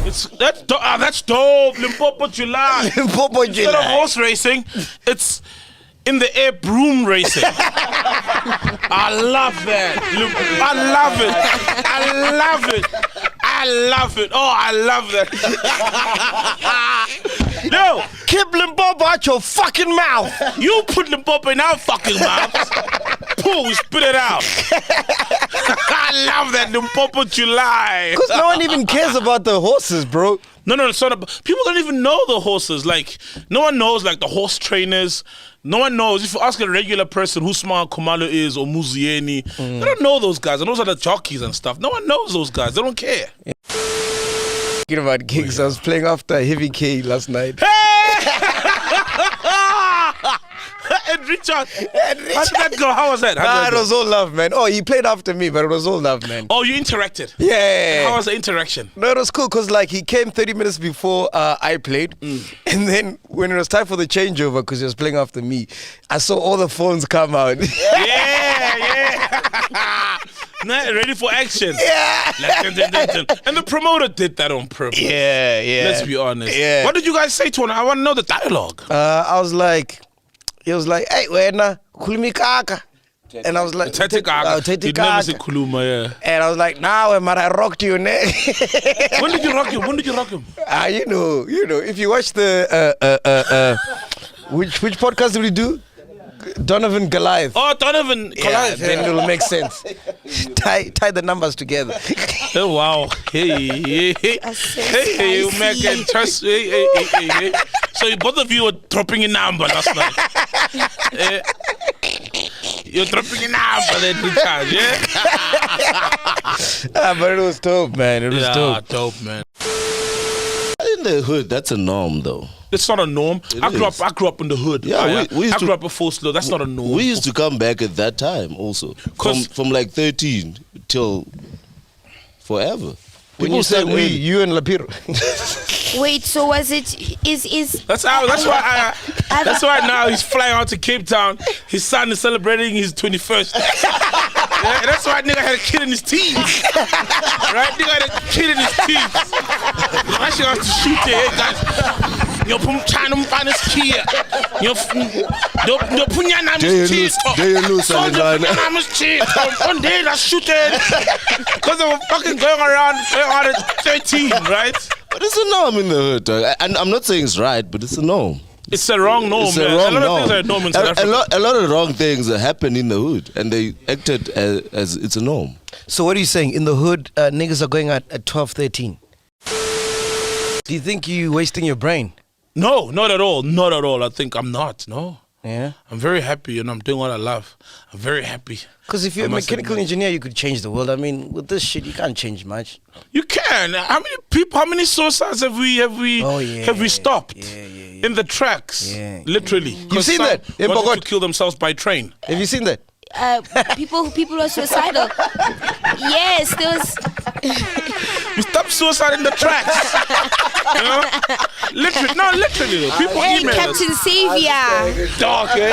That's dope. Limpopo July. Limpopo July. Instead of horse racing, it's in the air broom racing. I love that. I love it. I love it. I love it. Oh, I love that. No, Keep Limpopo out your fucking mouth. you put Limpopo in our fucking mouths. Pull, we spit it out. I love that Limpopo July. Because no one even cares about the horses, bro. No, it's not about, people don't even know the horses. Like, no one knows, like, the horse trainers. No one knows. If you ask a regular person who Smart Kumalo is or Muzieni, they don't know those guys. And those are the jockeys and stuff. No one knows those guys. They don't care. Talking about gigs, I was playing after Heavy K last night. And Richard. How did that go? How was that? It was all love, man. Oh, he played after me, but it was all love, man. Oh, you interacted? Yeah. How was the interaction? No, it was cool because like he came 30 minutes before I played, and then when it was time for the changeover, because he was playing after me, I saw all the phones come out. Yeah. Ready for action. Yeah. And the promoter did that on purpose. Yeah. Let's be honest. Yeah. What did you guys say to him? I want to know the dialogue. I was like, he was like, hey, wena, kulumi kaka. And I was like, Tete kaka. He'd never say kuluma, yeah. And I was like, nah, man, I rocked you, ne? When did you rock him? You know, if you watch the, which podcast did we do? Donovan Goliath. Oh, Donovan Goliath. Then it'll make sense. tie the numbers together. Oh, wow. Hey, Macg, and trust. Hey. So both of you were dropping a number last night. You're dropping a number then to charge, yeah? But it was dope, man. It was dope, man. In the hood, that's a norm, though. It's not a norm. I grew up in the hood. Yeah, I grew up in Full Slow. That's not a norm. We used to come back at that time also. From like 13 till forever. When you say we, you and Lapiro. Wait, so was it is That's why now he's flying out to Cape Town. His son is celebrating his 21st. Yeah, that's why nigga had a kid in his teeth. Right? Nigga had a kid in his teeth. I should have to shoot it, hey guys. Yo pumchana mfana skia. Yo punya na mchis. Na mchis. One day I shoot it. Because they were fucking going around at 13, right? But it's a norm in the hood, dog. And I'm not saying it's right, but it's a norm. It's a wrong norm, it's man. A lot of things are a norm in South Africa. A lot of wrong things happen in the hood, and they acted as it's a norm. So what are you saying? In the hood, niggas are going out at 12, 13. Do you think you're wasting your brain? No, not at all. Not at all. I think I'm not. No. Yeah. I'm very happy and I'm doing what I love. I'm very happy. Because if you're a mechanical engineer, you could change the world. I mean, with this shit, you can't change much. You can. How many suicides have we stopped? Yeah. In the tracks. Yeah. Literally. You've seen that? They wanted to kill themselves by train. Have you seen that? people are suicidal. Yes, there was. We stopped suicide in the tracks. You know? Literally. People email Captain us. Savior. Dog, eh?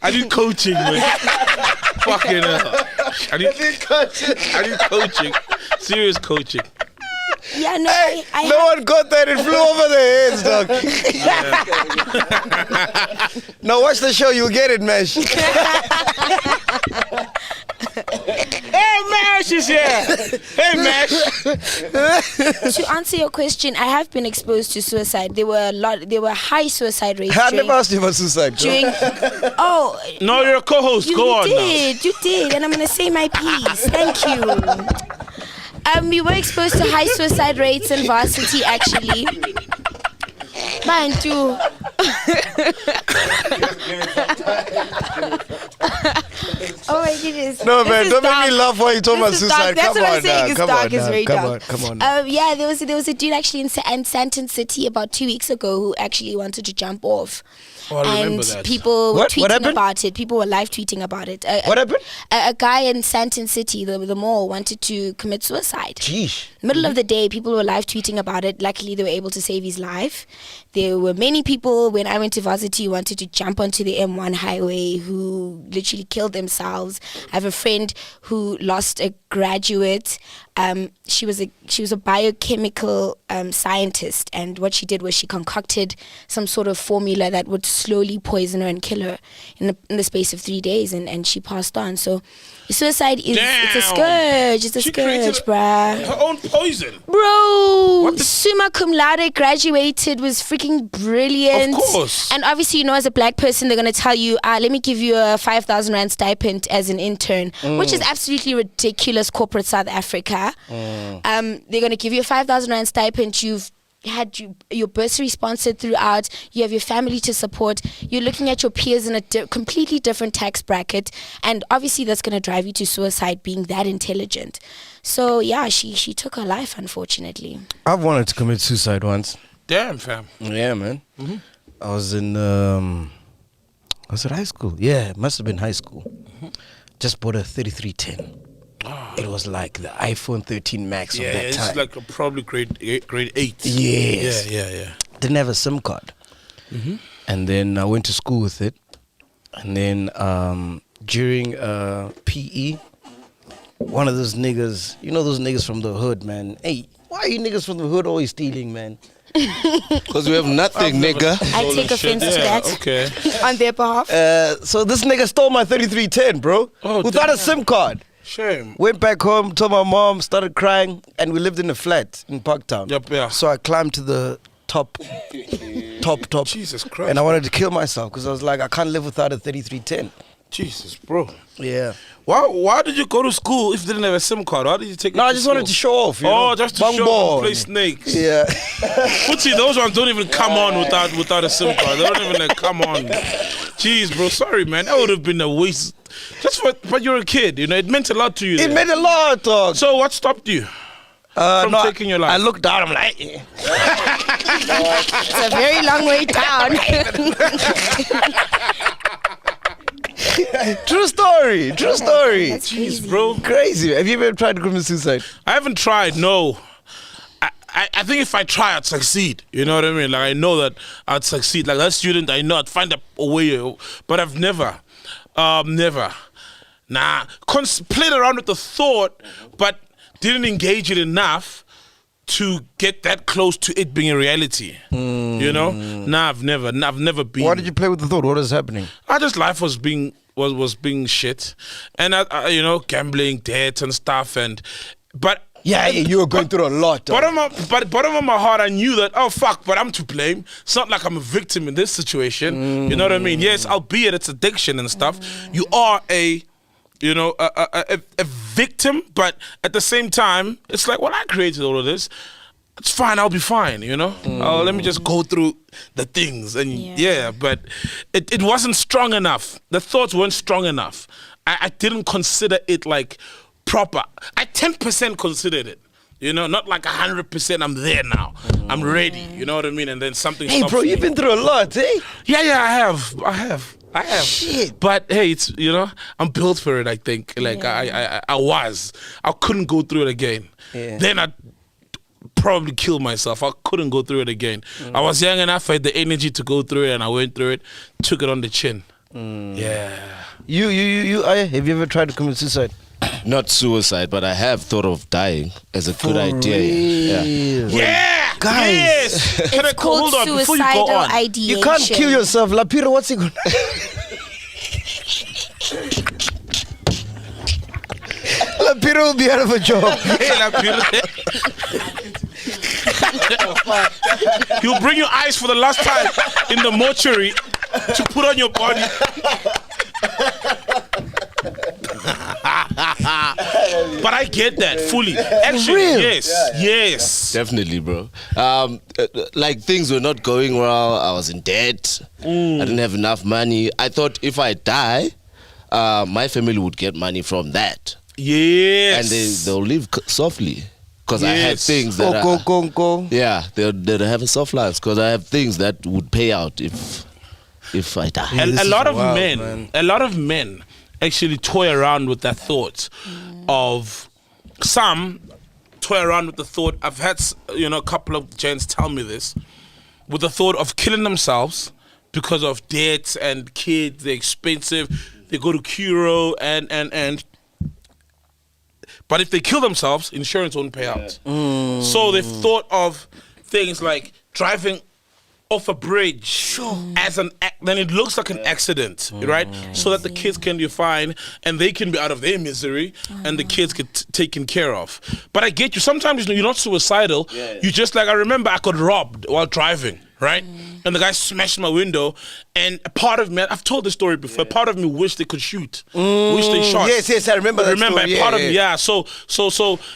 I need coaching, man. Fucking hell. I need coaching. Serious coaching. Yeah, no, hey, no one got that. It flew over their heads, dog. Now watch the show. You'll get it, Mesh. Hey, Mesh is here. Hey, Mesh. To answer your question, I have been exposed to suicide. There were high suicide rates. I never asked you about suicide. No, you're a co-host. Go on. You did, and I'm gonna say my piece. Thank you. We were exposed to high suicide rates in varsity, actually. Mine too. Oh my goodness. No, man, don't make me laugh while you talk about suicide. That's what I'm saying. It's dark. It's very dark. Come on. Yeah, there was a dude actually in Sandton City about 2 weeks ago who actually wanted to jump off. Oh, I remember that. People were tweeting about it. People were live tweeting about it. What happened? A guy in Sandton City, the mall, wanted to commit suicide. Jeez. Middle of the day, people were live tweeting about it. Luckily, they were able to save his life. There were many people, when I went to varsity, who wanted to jump onto the M1 highway, who literally killed themselves. themselves. I have a friend who lost a graduate. She was a biochemical scientist, and what she did was she concocted some sort of formula that would slowly poison her and kill her in the space of 3 days, and she passed on. So suicide is it's a scourge. It's a scourge, bruh. Her own poison. Bro, summa cum laude, graduated, was freaking brilliant. Of course. And obviously, you know, as a black person, they're going to tell you, let me give you a 5,000 Rand stipend as an intern, which is absolutely ridiculous, corporate South Africa. They're going to give you a 5,000 Rand stipend. You've had your bursary sponsored throughout. You have your family to support. You're looking at your peers in a completely different tax bracket. And obviously, that's going to drive you to suicide, being that intelligent. So, yeah, she took her life, unfortunately. I've wanted to commit suicide once. Damn, fam. Yeah, man. I was in, was it high school? Yeah, it must have been high school. Just bought a 3310. It was like the iPhone 13 Max of that time. Yeah, it's like probably grade 8. Yes. Yeah. Didn't have a SIM card. And then I went to school with it. And then during PE, one of those niggas, you know those niggas from the hood, man. Hey, why are you niggas from the hood always stealing, man? Because we have nothing, nigga. I take offense to that. Okay. On their behalf. So this nigga stole my 3310, bro. Without a SIM card. Shame. Went back home, told my mom, started crying, and we lived in a flat in Parktown. Yep, yeah. So I climbed to the top. Jesus Christ. And I wanted to kill myself because I was like, I can't live without a 3310. Jesus, bro. Yeah. Why did you go to school if you didn't have a SIM card? Why did you take it No, I to just school? wanted to show off. You know? Just to Bang show ball. off, play snakes. Yeah. Putty, those ones don't even come on without a SIM card. They don't even come on. Jeez, bro, sorry, man. That would have been a waste. But you're a kid, you know. It meant a lot to you. It meant a lot, dog. So what stopped you from taking your life? I looked down, I'm like, It's a very long way down. True story. That's Jeez, bro. Crazy. Have you ever tried to commit suicide? I haven't tried, no. I think if I try, I'd succeed. You know what I mean? Like, I know that I'd succeed. Like, that student, I know I'd find a way. But I've never. Nah. Played around with the thought, but didn't engage it enough to get that close to it being a reality. You know? Nah, I've never been. Why did you play with the thought? What is happening? Life was being shit. And, I you know, gambling, debt and stuff. But Yeah, you were going through a lot. Bottom of my heart, I knew that, oh, fuck, but I'm to blame. It's not like I'm a victim in this situation. You know what I mean? Yes, albeit it's addiction and stuff. You are a victim, but at the same time, it's like, well, I created all of this. It's fine, I'll be fine, you know? Let me just go through the things. And but it wasn't strong enough. The thoughts weren't strong enough. I didn't consider it like proper. I 10% considered it. You know, not like 100%. I'm there now. I'm ready. You know what I mean? And then something. Hey, stops bro, me. you've been through a lot, eh? Yeah, I have. Shit. But hey, it's, you know, I'm built for it. I think. Like I couldn't go through it again. Yeah. Then I'd probably kill myself. I couldn't go through it again. I was young enough. I had the energy to go through it, and I went through it. Took it on the chin. Yeah. You, have you ever tried to commit suicide? Not suicide, but I have thought of dying as a good idea. Yeah, Guys. Yes. Can I It's called hold on before you go suicidal on? ideation. You can't kill yourself. Lapiro, what's he going to... Lapiro will be out of a job. He'll bring you ice for the last time in the mortuary to put on your body. But I get that fully. Actually, real? yes. Definitely, bro. Like, things were not going well. I was in debt. I didn't have enough money. I thought if I die, my family would get money from that. Yes. And they'll live softly. Because I had things that yeah, they'll have a soft life. Because I have things that would pay out if I die. A lot of men actually toy around with that thought of, some toy around with the thought. I've had, a couple of gents tell me this, with the thought of killing themselves because of debts and kids. They're expensive. they go to Curo and. But if they kill themselves, insurance won't pay out. So they've thought of things like driving off a bridge as then it looks like an accident, right? So that the kids can be fine and they can be out of their misery and the kids get taken care of. But I get you. Sometimes you're not suicidal. You just like, I remember I got robbed while driving, right? And the guy smashed my window, and a part of me, I've told this story before, part of me wished they could shoot. Wish they shot. Yes, I remember that story. Part of me, So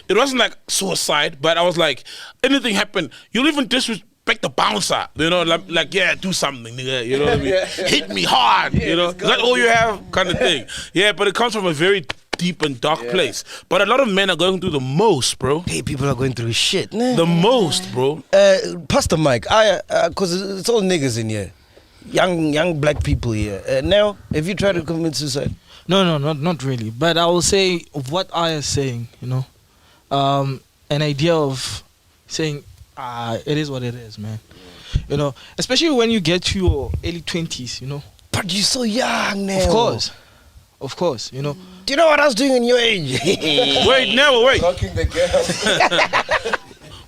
it wasn't like suicide, but I was like, anything happened, you'll even disrespect the bouncer, you know, like do something, nigga, you know what I mean? Hit me hard, you know? Is that all you have? Kind of thing. Yeah, but it comes from a very deep and dark place. But a lot of men are going through the most, bro. Hey, people are going through shit, nah. The most, bro. Pastor Mike, because it's all niggas in here. Young black people here. Now, have you tried to commit suicide? No, not really. But I will say of what I is saying, you know, an idea of saying, it is what it is, man. You know, especially when you get to your early 20s, you know. But you're so young now. Of course, you know. Do you know what I was doing in your age? Wait. Talking the girls.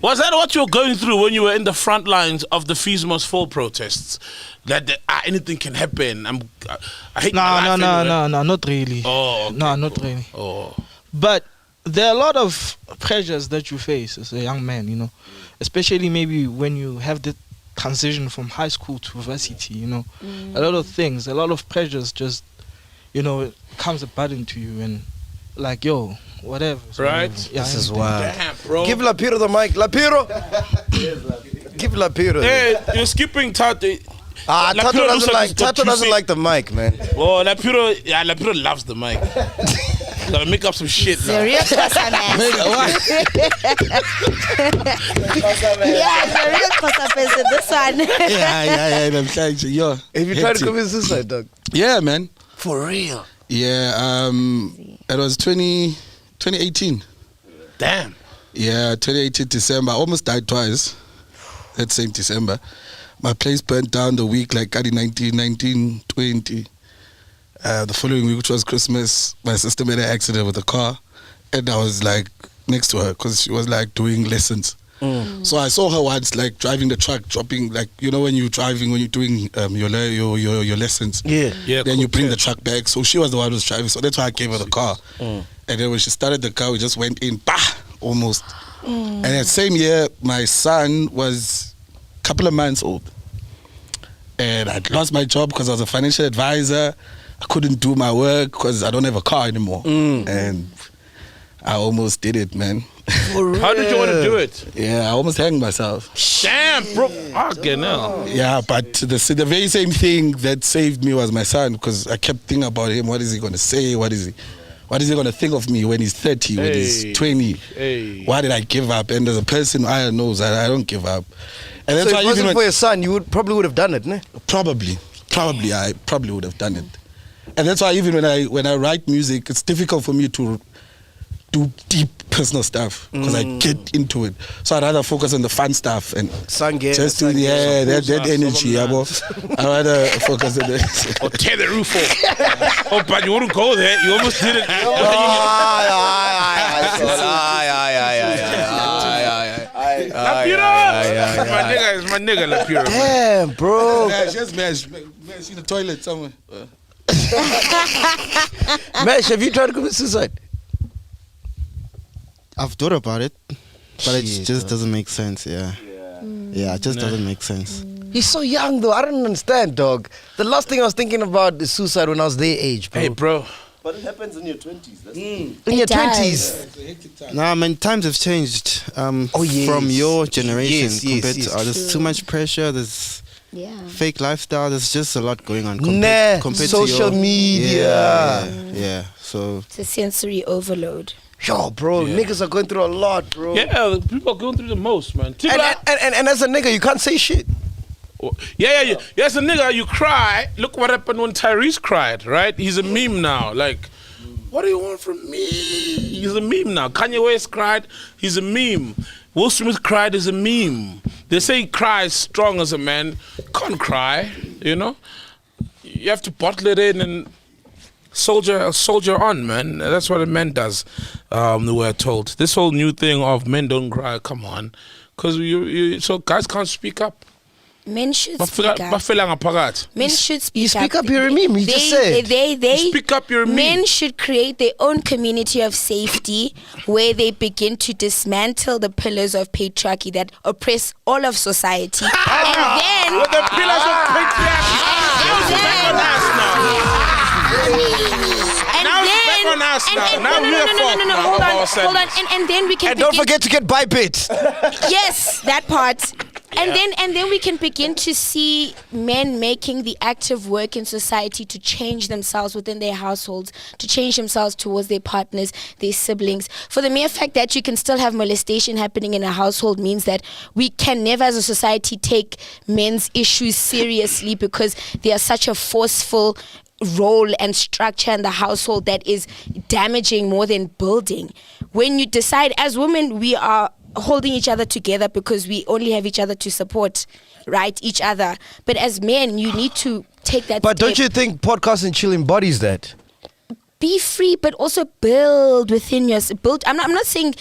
Was that what you were going through when you were in the front lines of the Fees Must Fall protests? That anything can happen. I hate my life. No, not really. Oh, okay, no, not really. Oh, but there are a lot of pressures that you face as a young man, you know, especially maybe when you have the transition from high school to varsity, you know, a lot of things, a lot of pressures just, you know, it comes a burden to you and like, yo, whatever. Right? Yeah, This is wild. damn, bro. Give Lapiro the mic. Lapiro! Give Lapiro. Hey, you're skipping Tate. Tato doesn't like the mic, man. Oh, Lapiro loves the mic. Gotta make up some shit now. The real Kosa man. The real Kosa person, this one. Yeah, I'm trying to, yo. Have you tried to commit suicide, dog? Yeah, man. For real? Yeah, it was 2018. Damn. Yeah, 2018 December. I almost died twice. That same December. My place burnt down the week, like 19, 20. The following week, which was Christmas, my sister made an accident with a car. And I was like next to her because she was like doing lessons. So I saw her once, like driving the truck, dropping, like, you know, when you're driving, when you're doing your lessons. Yeah. Then you bring the truck back. So she was the one who was driving. So that's why I gave her the car. And then when she started the car, we just went in, almost. And that same year, my son was a couple of months old. And I'd lost my job because I was a financial advisor. I couldn't do my work because I don't have a car anymore. And I almost did it, man. How did you want to do it? Yeah, I almost hanged myself. Damn, bro. Fucking hell. Yeah, but the very same thing that saved me was my son, because I kept thinking about him. What is he going to say? What is he going to think of me when he's 30, when he's 20? Why did I give up? And as a person, I knows that I don't give up. And that's So why if it wasn't even for your son, you would have done it, ne? Probably, I probably would have done it. And that's why even when I write music, it's difficult for me to do deep personal stuff because I get into it. So I'd rather focus on the fun stuff and just do that energy. I'd rather focus on that. Or tear the roof off. Oh, but you wouldn't go there. You almost did it. Lapiro! It's my nigga, Lapiro. Damn, bro. Man, see the toilet somewhere. Mash, have you tried to commit suicide? I've thought about it, but it just doesn't make sense. Yeah, it just doesn't make sense. He's so young, though. I don't understand, dog. The last thing I was thinking about is suicide when I was their age, bro. Hey, bro. But it happens in your 20s. That's In your 20s. Nah, man, times have changed from your generation compared to ours. There's too much pressure. There's fake lifestyle. There's just a lot going on compared social to your media. Yeah, so It's a sensory overload. Yo, bro, niggas are going through a lot, bro. Yeah, people are going through the most, man. And as a nigga, you can't say shit. Yeah. As a nigga, you cry. Look what happened when Tyrese cried, right? He's a meme now. Like, what do you want from me? He's a meme now. Kanye West cried. He's a meme. Will Smith cried. He's a meme. They say cry is strong as a man. You can't cry, you know? You have to bottle it in and soldier on, man. That's what a man does. We're told. This whole new thing of men don't cry. Come on, because so guys can't speak up. Men should speak up. Men should speak up. You speak up, you're a meme. You just said. You speak up, you're a meme. Men should create their own community of safety where they begin to dismantle the pillars of patriarchy that oppress all of society. And then... With the pillars of patriarchy. Hold on. And then we can. And don't forget to get Bybit. Yes, that part. Yeah. And then we can begin to see men making the active work in society to change themselves within their households, to change themselves towards their partners, their siblings. For the mere fact that you can still have molestation happening in a household means that we can never as a society take men's issues seriously because they are such a forceful role and structure in the household that is damaging more than building. When you decide, as women, we are holding each other together because we only have each other to support, right? Each other. But as men, you need to take that But step. don't you think podcast and chill embodies that? Be free, but also build within yourself. I'm not saying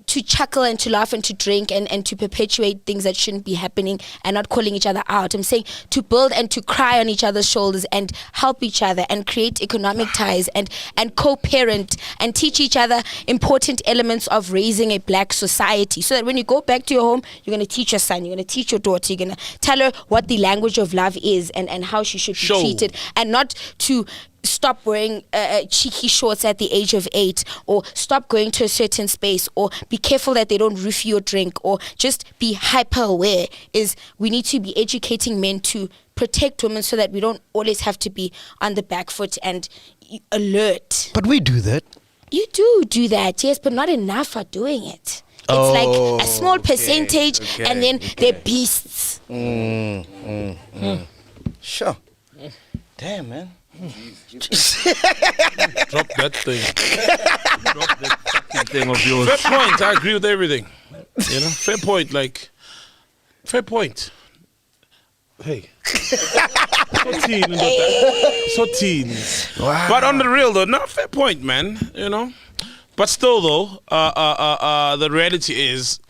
to chuckle and to laugh and to drink and to perpetuate things that shouldn't be happening and not calling each other out. I'm saying to build and to cry on each other's shoulders and help each other and create economic ties and co-parent and teach each other important elements of raising a black society, so that when you go back to your home, you're going to teach your son, you're going to teach your daughter, you're going to tell her what the language of love is and how she should be treated, and not to stop wearing cheeky shorts at the age of 8, or stop going to a certain space, or be careful that they don't roof your drink, or just be hyper aware. Is we need to be educating men to protect women so that we don't always have to be on the back foot and alert. But we do that. You do that, yes, but not enough are doing it. It's like a small percentage, and then they're beasts. Sure. Damn, man. Drop that thing. Drop that fucking thing of yours. Fair point. I agree with everything. You know, fair point. Like, fair point. Hey. So teen. Wow. But on the real though, not fair point, man. You know. But still though, the reality is,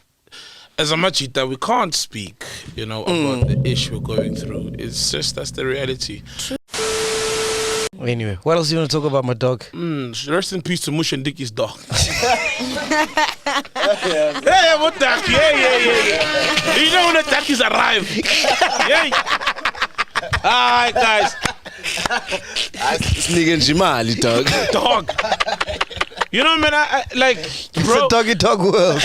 as a machita, we can't speak, you know, about the issue we're going through. It's just that's the reality. Anyway, what else do you want to talk about, my dog? Rest in peace to Mush and Dickie's dog. Hey, what that? Yeah. You know when the Takis arrive. Yeah. Alright, guys. This nigga in Jimali, dog. Dog. You know, man, I like, bro. It's a doggy dog world.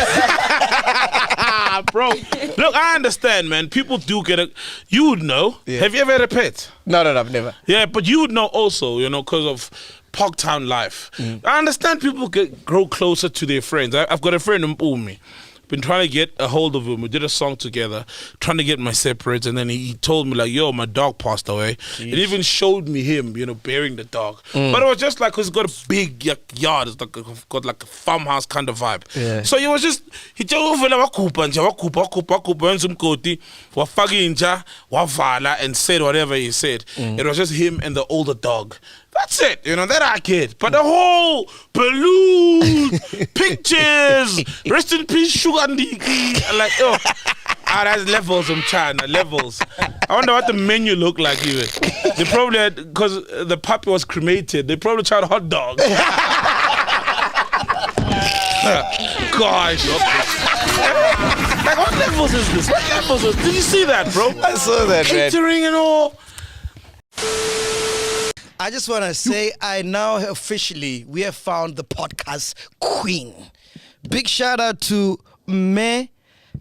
Bro, look, I understand, man. People do get a. You would know. Yeah. Have you ever had a pet? No, I've never. Yeah, but you would know also, you know, because of Parktown life. I understand people grow closer to their friends. I've got a friend in Mpumi. Been trying to get a hold of him. We did a song together, trying to get my separates, and then he told me like, "Yo, my dog passed away." It even showed me him, you know, burying the dog. But it was just like, cause he's got a big yard. It's like got like a farmhouse kind of vibe. Yeah. So he was just he told me wakupa and said whatever he said. It was just him and the older dog. That's it, you know, that I get. But the whole balloon, pictures, rest in peace, Sugar Ndiki. Like, oh, that's levels from China, levels. I wonder what the menu looked like even. They probably had, because the puppy was cremated, they probably tried hot dog. Gosh. Like, what levels is this? What levels is this? Did you see that, bro? I saw that, man. Catering and all. I just want to say, we have found the podcast queen. Big shout out to Vice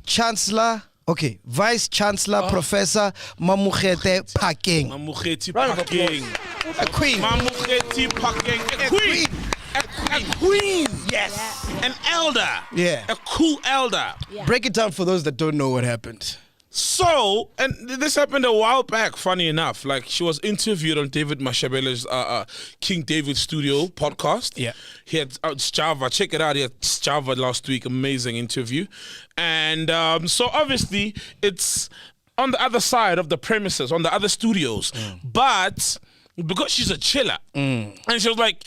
Chancellor Professor Mamukete Pakeng. Mamukete Pakeng. A queen. Mamukete Pakeng. A queen. A queen. Yes. Yeah. An elder. Yeah. A cool elder. Yeah. Break it down for those that don't know what happened. So, and this happened a while back, funny enough. Like, she was interviewed on David Mashabele's King David Studio podcast. Yeah. He had Java. Check it out. He had Java last week. Amazing interview. And so, obviously, it's on the other side of the premises, on the other studios. But because she's a chiller. And she was like,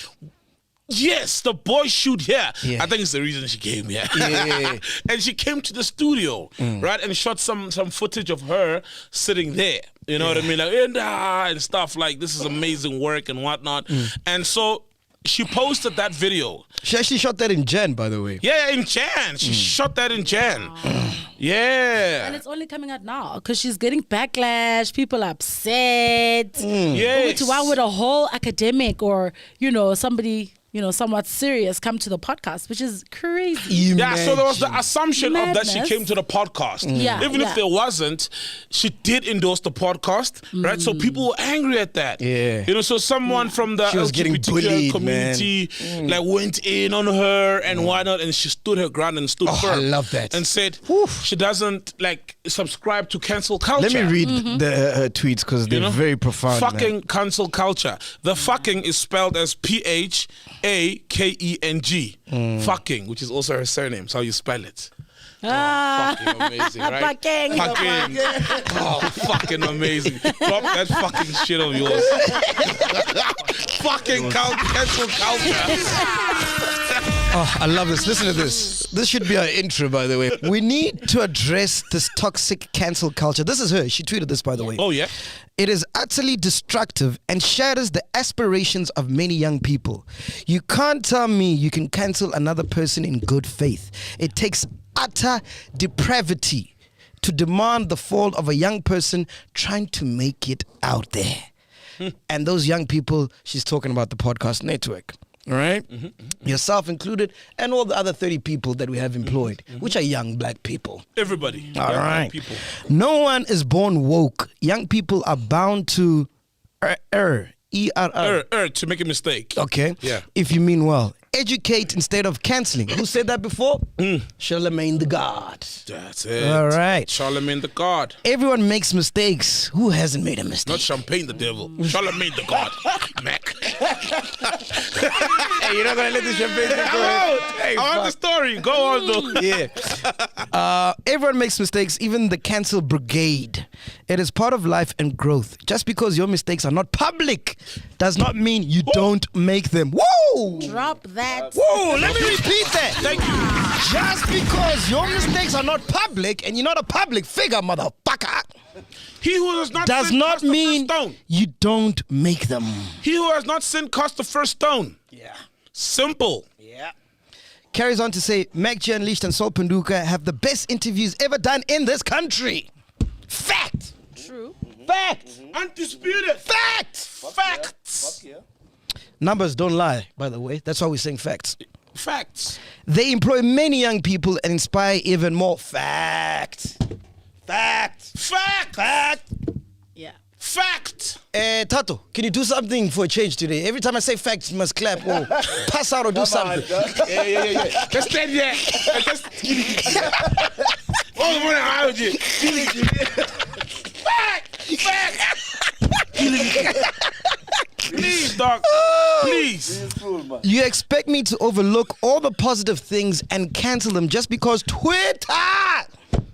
yes, the boys shoot here. Yeah. I think it's the reason she came here. Yeah. And she came to the studio, right, and shot some footage of her sitting there. You know what I mean? Like, and stuff like, this is amazing work and whatnot. And so she posted that video. She actually shot that in Jan, by the way. Yeah, in Jan. She shot that in Jan. Yeah. And it's only coming out now because she's getting backlash. People are upset. Yes. Why would a whole academic or, somebody, somewhat serious come to the podcast, which is crazy. Yeah, so there was the assumption of that she Madness. came to the podcast. Yeah, Even if there wasn't, she did endorse the podcast, right? So people were angry at that. Yeah. So someone from the She was getting LGBTQ bullied, community like went in on her and whatnot, and she stood her ground and stood firm. I love that. And said she doesn't subscribe to cancel culture. Let me read her tweets because they're very profound. Fucking cancel culture. The fucking is spelled as PHAKENG. Fucking, which is also her surname. So how you spell it. Fucking amazing, right? Fucking. Oh, fucking amazing. Drop that fucking shit of yours. Fucking cancel culture. Oh, I love this. Listen to this. This should be our intro, by the way. We need to address this toxic cancel culture. This is her. She tweeted this, by the way. Oh, yeah? It is utterly destructive and shatters the aspirations of many young people. You can't tell me you can cancel another person in good faith. It takes utter depravity to demand the fall of a young person trying to make it out there. And those young people, she's talking about the podcast network. All right? Yourself included, and all the other 30 people that we have employed, which are young black people. Everybody. All Young right. People. No one is born woke. Young people are bound to err. E-R-R. To make a mistake. Okay. Yeah. If you mean well. Educate instead of canceling. Who said that before? Charlemagne the God. That's it. All right. Charlemagne the God. Everyone makes mistakes. Who hasn't made a mistake? Not Champagne the devil. Charlemagne the God. Mac. Hey, you're not gonna let the champagne go ahead. Hey, I want the story. Go on though. Yeah. Everyone makes mistakes, even the cancel brigade. It is part of life and growth. Just because your mistakes are not public does not mean you don't make them. Whoa! Drop that. Whoa, let me repeat that. Thank you. Just because your mistakes are not public and you're not a public figure, motherfucker, He who has not does sinned not cast the mean first stone. you don't make them. He who has not sinned cast the first stone. Yeah. Simple. Yeah. Carries on to say, Macg Unleashed and Sol Panduka have the best interviews ever done in this country. Fact. True. Fact. Undisputed. Fact. Facts. Numbers don't lie, by the way. That's why we're saying facts. Facts. They employ many young people and inspire even more. Fact. Fact. Fact. Fact. Yeah. Fact. Tato, can you do something for a change today? Every time I say facts, you must clap or pass out or do something. Yeah. Just stand there. Just oh, what are you? Fact. Please, dog. Please. You expect me to overlook all the positive things and cancel them just because Twitter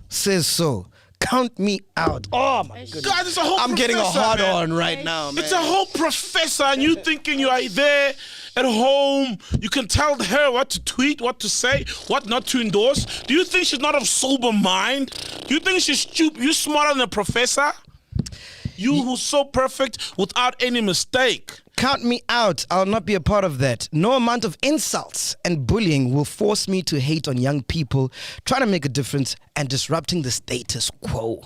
says so? Count me out. Oh my goodness. God, it's a whole I'm getting a professor, hard man. on right now, man. It's a whole professor, and you thinking you are there at home. You can tell her what to tweet, what to say, what not to endorse. Do you think she's not of sober mind? Do you think she's stupid? You smarter than a professor? You who's so perfect without any mistake. Count me out. I'll not be a part of that. No amount of insults and bullying will force me to hate on young people trying to make a difference and disrupting the status quo.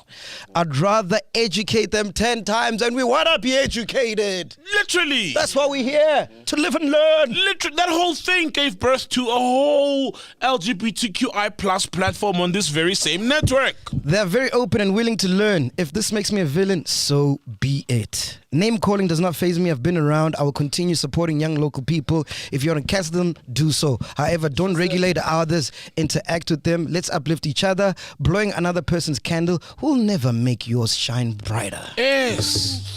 I'd rather educate them 10 times, and we want to be educated. Literally. That's why we're here, to live and learn. Literally, that whole thing gave birth to a whole LGBTQI plus platform on this very same network. They're very open and willing to learn. If this makes me a villain, so be it. Name calling does not faze me. I've been around. I will continue supporting young local people. If you want to cancel them, do so. However, don't regulate others. Interact with them. Let's uplift each other. Blowing another person's candle will never make yours shine brighter. Yes.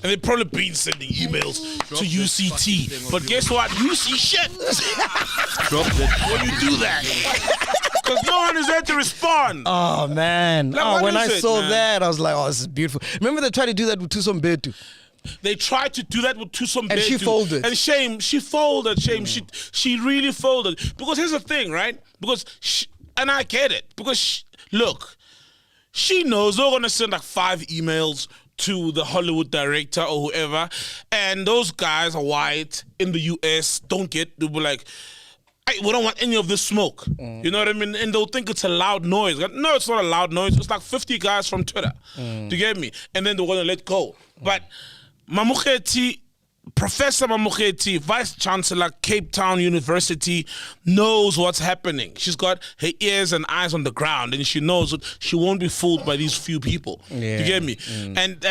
And they've probably been sending emails to UCT. But guess what? You see shit. Drop that when you do that. Because no one is there to respond. Oh, man. Like, when I saw man? that, I was like, oh, this is beautiful. Remember they tried to do that with Tusom Betu? They tried to do that with Tusom And she folded. And she folded. She really folded. Because here's the thing, right? Because and I get it. Because look, she knows they're gonna send like 5 emails to the Hollywood director or whoever, and those guys are white in the US. They'll be like, hey, we don't want any of this smoke. You know what I mean? And they'll think it's a loud noise. No, it's not a loud noise. It's like 50 guys from Twitter. Do you get me? And then they're gonna let go. But Mamuketi, Professor Mamuketi, Vice Chancellor, Cape Town University, knows what's happening. She's got her ears and eyes on the ground, and she knows that she won't be fooled by these few people. Yeah. You get me? And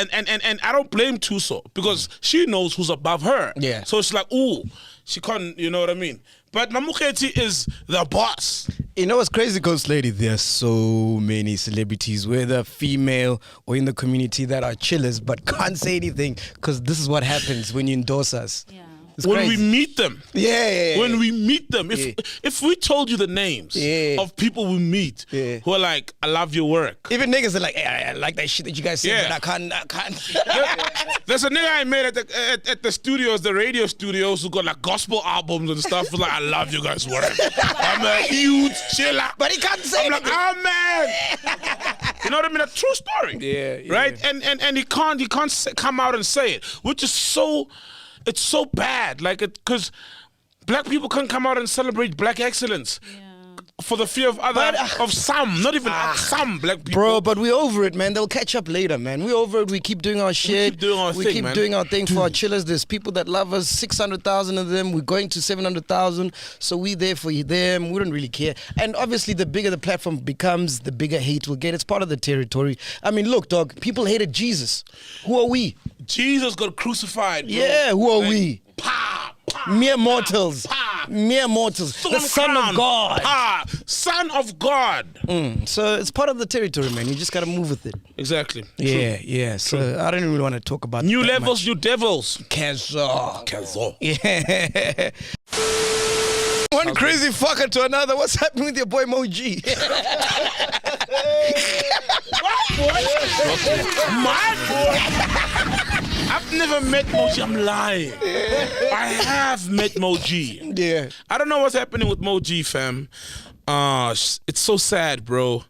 I don't blame Tuso because she knows who's above her. Yeah. So it's like, ooh, she can't, you know what I mean? But Mamuketi is the boss. You know what's crazy, Ghost Lady? There are so many celebrities, whether female or in the community, that are chillers but can't say anything because this is what happens when you endorse us. Yeah. It's When crazy. we meet them. Yeah. When we meet them. If we told you the names of people we meet who are like, I love your work. Even niggas are like, hey, I like that shit that you guys say, Yeah. but I can't. There's a nigga I met at the studios, the radio studios, who got like gospel albums and stuff. Was like, I love you guys' work. I'm a huge chiller. But he can't say I'm like, oh man. You know what I mean? A true story. Yeah. Right? And he can't come out and say it, which is so, it's so bad. Like, because black people can't come out and celebrate black excellence. For the fear of some, not even some black people. Bro, but we're over it, man. They'll catch up later, man. We're over it. We keep doing our shit. We keep doing our thing for our chillers. There's people that love us, 600,000 of them. We're going to 700,000. So we there for them. We don't really care. And obviously, the bigger the platform becomes, the bigger hate we'll get. It's part of the territory. I mean, look, dog, people hated Jesus. Who are we? Jesus got crucified, bro. Yeah, who are we? Mere mortals. Pa. Mere mortals. The Son of God. Son of God. So it's part of the territory, man. You just gotta move with it. Exactly. Yeah. So I don't really want to talk about new that levels, much. new devils. Kenzo. Yeah. One crazy fucker to another. What's happening with your boy Moji? My boy. I've never met Moji. I'm lying. I have met Moji. Yeah. I don't know what's happening with Moji, fam. It's so sad, bro.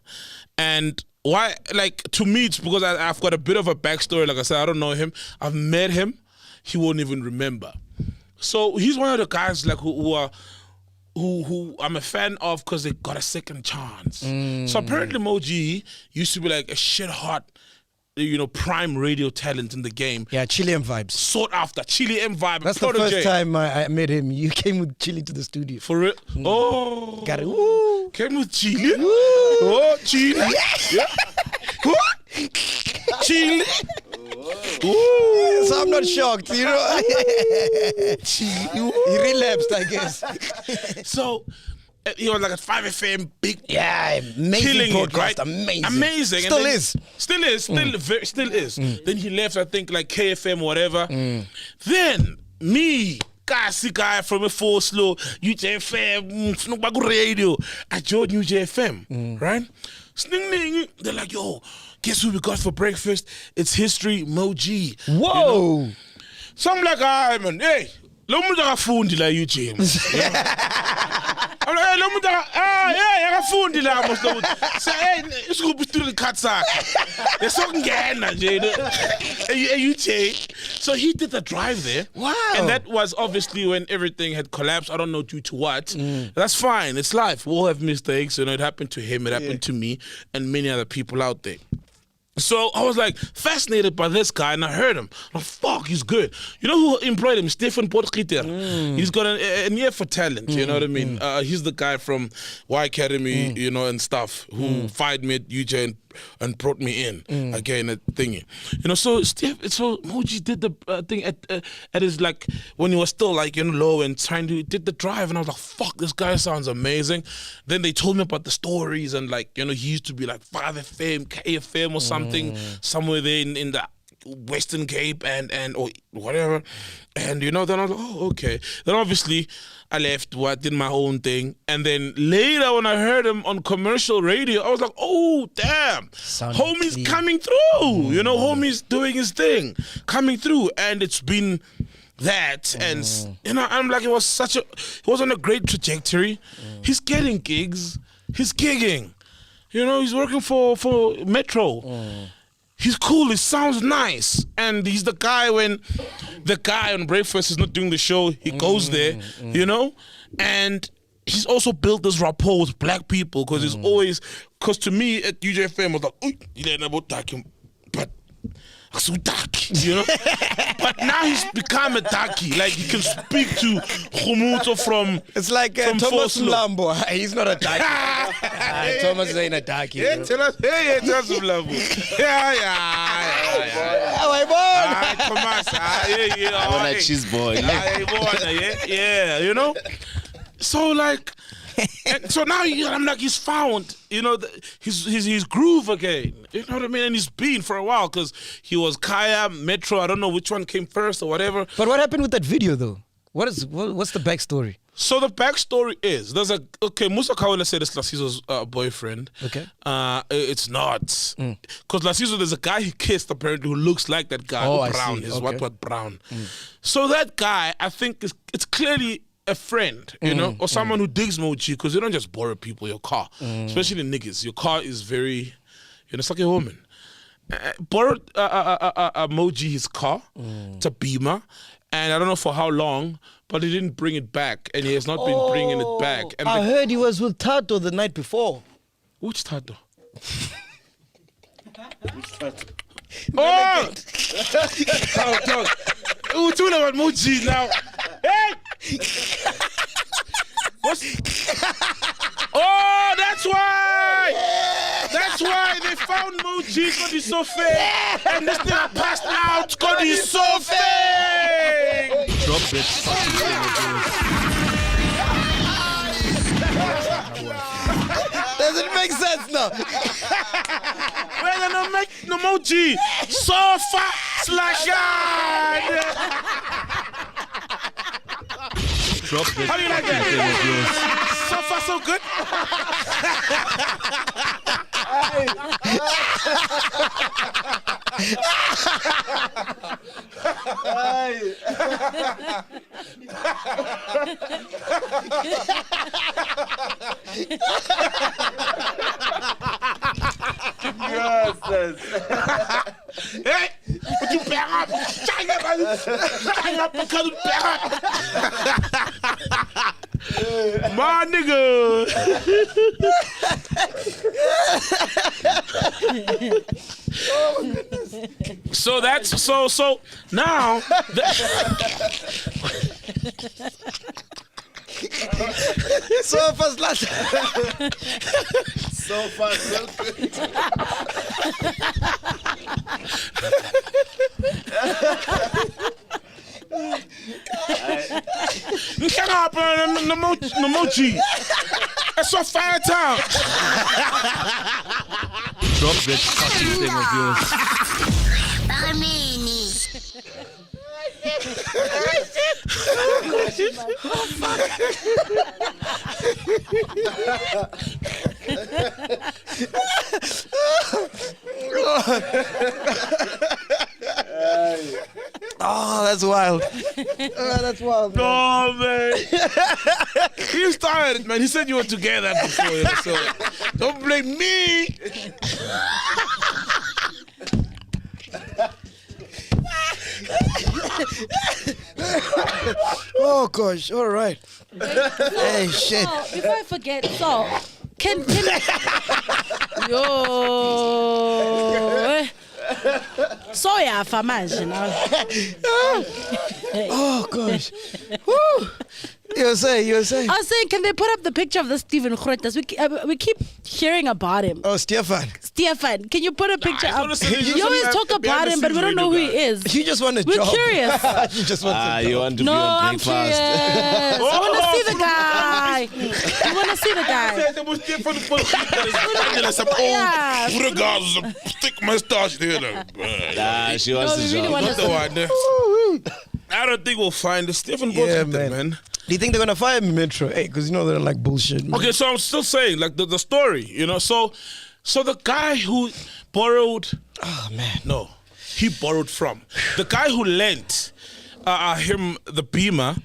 And why? Like, to me, it's because I've got a bit of a backstory. Like I said, I don't know him. I've met him. He won't even remember. So he's one of the guys like who I'm a fan of because they got a second chance. So apparently Moji used to be like a shit hot, prime radio talent in the game. Yeah, Chilean vibes. Sought after. Chilean vibe. That's protege. the first time I met him. You came with Chile to the studio. For real? Oh. Got it. Woo. Came with Chile? Oh, Chile. Yeah. Chile. Ooh. So I'm not shocked, He relapsed, I guess. So he was like at 5 FM, big, amazing killing broadcast, it, right? amazing. Still is. Then he left, I think, like KFM or whatever. Then me, guy from a four slow UJFM, radio. I joined UJFM, right? They're like, yo, guess who we got for breakfast? It's History Moji. Whoa. So I'm like, man, hey, lo muntu akafundi la UJ. I'm like, hey, lo muntu akafundi la mos. Say, hey, isikuphi studio cuts sakhe. Lesokungena nje UJ. So he did the drive there. Wow. And that was obviously when everything had collapsed. I don't know due to what. That's fine. It's life. We all have mistakes. It happened to him. It happened to me and many other people out there. So I was like fascinated by this guy, and I heard him. I'm like, fuck, he's good. You know who employed him? Stefan Potgieter. He's got an ear for talent. You know what I mean? He's the guy from Y Academy, and stuff, who fired me at UJ and brought me in again at thingy. So Moji did the thing at his, like, when he was still like low and did the drive, and I was like, fuck, this guy sounds amazing. Then they told me about the stories, and like he used to be like 5FM, KFM or something, somewhere there in the Western Cape and or whatever. And then I was like, oh, okay. Then obviously I left, did my own thing. And then later when I heard him on commercial radio, I was like, oh, damn. Homie's coming through. Homie's doing his thing, coming through. And it's been that. And, I'm like, it was on a great trajectory. He's getting gigs. He's gigging. He's working for Metro. He's cool. He sounds nice, and he's the guy when the guy on Breakfast is not doing the show. He goes there, and he's also built this rapport with black people because he's always. Because to me at UJFM, I was like, "Uy, you don't know about darky, but so darky," But now he's become a darky. Like he can speak to Khumuto from. It's like Thomas Mlambo. He's not a darky. Thomas ain't a darky. Yeah, tell us Mlambo. Yeah. Thomas. I want a cheese boy. Yeah. So like. And so now I'm like he's found his groove again, you know what I mean, and he's been for a while because he was Kaya, Metro, I don't know which one came first or whatever. But what happened with that video though? What's the backstory? So the backstory is Musa Kawela said it's Lasizo's boyfriend. Okay. It's not because Lasizo, there's a guy he kissed apparently who looks like that guy. Brown, his what brown. So that guy, I think it's clearly a friend, or someone who digs Moji, because you don't just borrow people your car, especially the niggas. Your car is very, it's like a woman. Borrowed Moji his car, it's a Beamer, and I don't know for how long, but he didn't bring it back, and he has not been bringing it back. And I heard he was with Tato the night before. Which Tato? Oh! We're talking about Moji now. Hey! Oh, that's why! That's why they found Moji because he's so fake. And this thing passed out because he's so fake. Drop it. Does it make sense now? We're gonna make the Moji so fast like God. Drop it. How do you like that? So far, so good. Hey, would you back up? Shine up because you back up. My nigga. Oh my goodness. So that's so now. So fast, last. So far, so good. Emoji. That's so fire time. Drop this fucking thing of yours. Oh, that's wild. That's wild. Man. No, man. He started, man. He said you were together before, so don't blame me. Oh gosh, all right. Hey, shit. Before I forget, so can yo so yeah, for man, Oh gosh. Woo. You were saying. I was saying, can they put up the picture of the Stephen Grotas? We keep hearing about him. Oh, Stefan. Stefan, can you put a picture up? honestly, You always talk about him, but we don't know who he is. You just want a We're job. curious. You just want a You job. want to No, be on I'm breakfast. curious. I want to see the guy. I want to see the guy. Yeah. Thick mustache there. Nah, she wants No, we the really job. want Not to the see. one there. I don't think we'll find the Stephen Yeah, bullshit, man. man. Do you think they're gonna fire me, Metro? Hey, because you know they don't like bullshit. Man. Okay, so I'm still saying, like, the story, you know. So the guy who borrowed, Oh man. no, he borrowed from the guy who lent him the Beamer.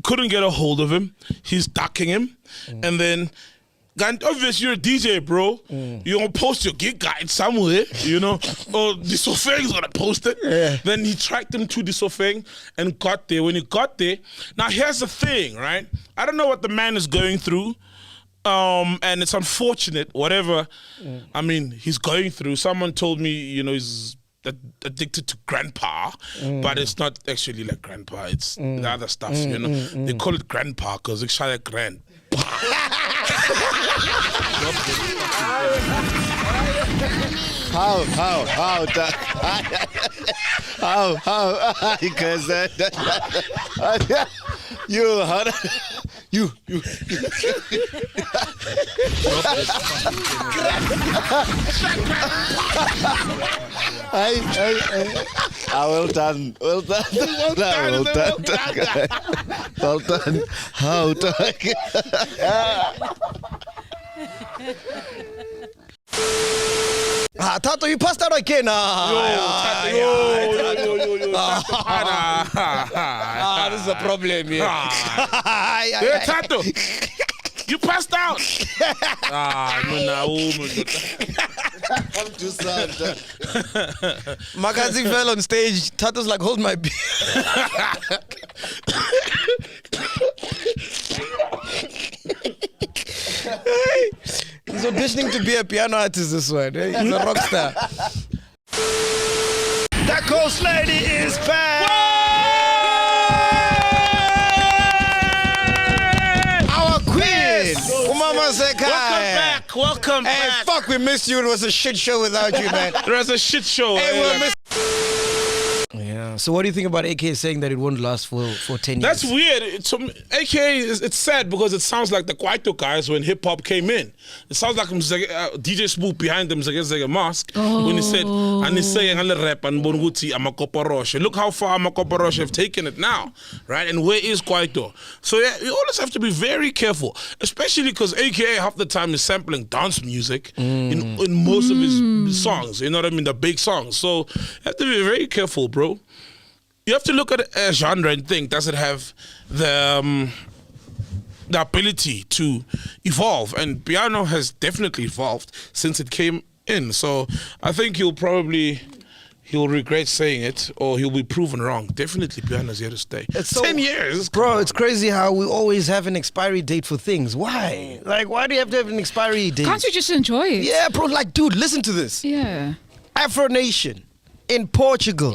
Couldn't get a hold of him. He's ducking him, and then. And obviously you're a DJ, bro. You're gonna post your gig guide somewhere, you know. Or the Sofeng's gonna post it. Yeah. Then he tracked him to the Sofeng and got there. When he got there, now here's the thing, right? I don't know what the man is going through. And it's unfortunate, whatever. I mean, he's going through. Someone told me, you know, he's addicted to grandpa, but it's not actually like grandpa. It's the other stuff, you know. They call it grandpa because it's like grand. How? Because you. Well done. Well done. How? Tato, you passed out again. This is a problem here. Hey, Tato, you passed out. I'm too sad. Makazi fell on stage. Tato's like, hold my beer. He's auditioning to be a piano artist this one. He's a rock star. That ghost lady is back. Our queen. Umama Sekai. Welcome Hey, back. fuck, we missed you. It was a shit show without you, man. It was a shit show. Hey, we'll miss. Yeah. So what do you think about AK saying that it won't last for 10 years? That's weird. AKA, it's sad because it sounds like the Kwaito guys when hip hop came in. It sounds like DJ Spook behind them like a mask when he said, and he's saying, rap and Bonguti, Amakoporoshe. Look how far Amakoporoshe have taken it now, right? And where is Kwaito? So yeah, you always have to be very careful, especially because AKA half the time is sampling dance music in most of his songs. You know what I mean? The big songs. So you have to be very careful, bro. You have to look at a genre and think, does it have the ability to evolve? And piano has definitely evolved since it came in. So I think he'll regret saying it, or he'll be proven wrong. Definitely piano's here to stay. It's so, 10 years. Bro, it's crazy how we always have an expiry date for things. Why? Like, why do you have to have an expiry date? Can't you just enjoy it? Yeah, bro, like, dude, listen to this. Yeah. Afro Nation in Portugal,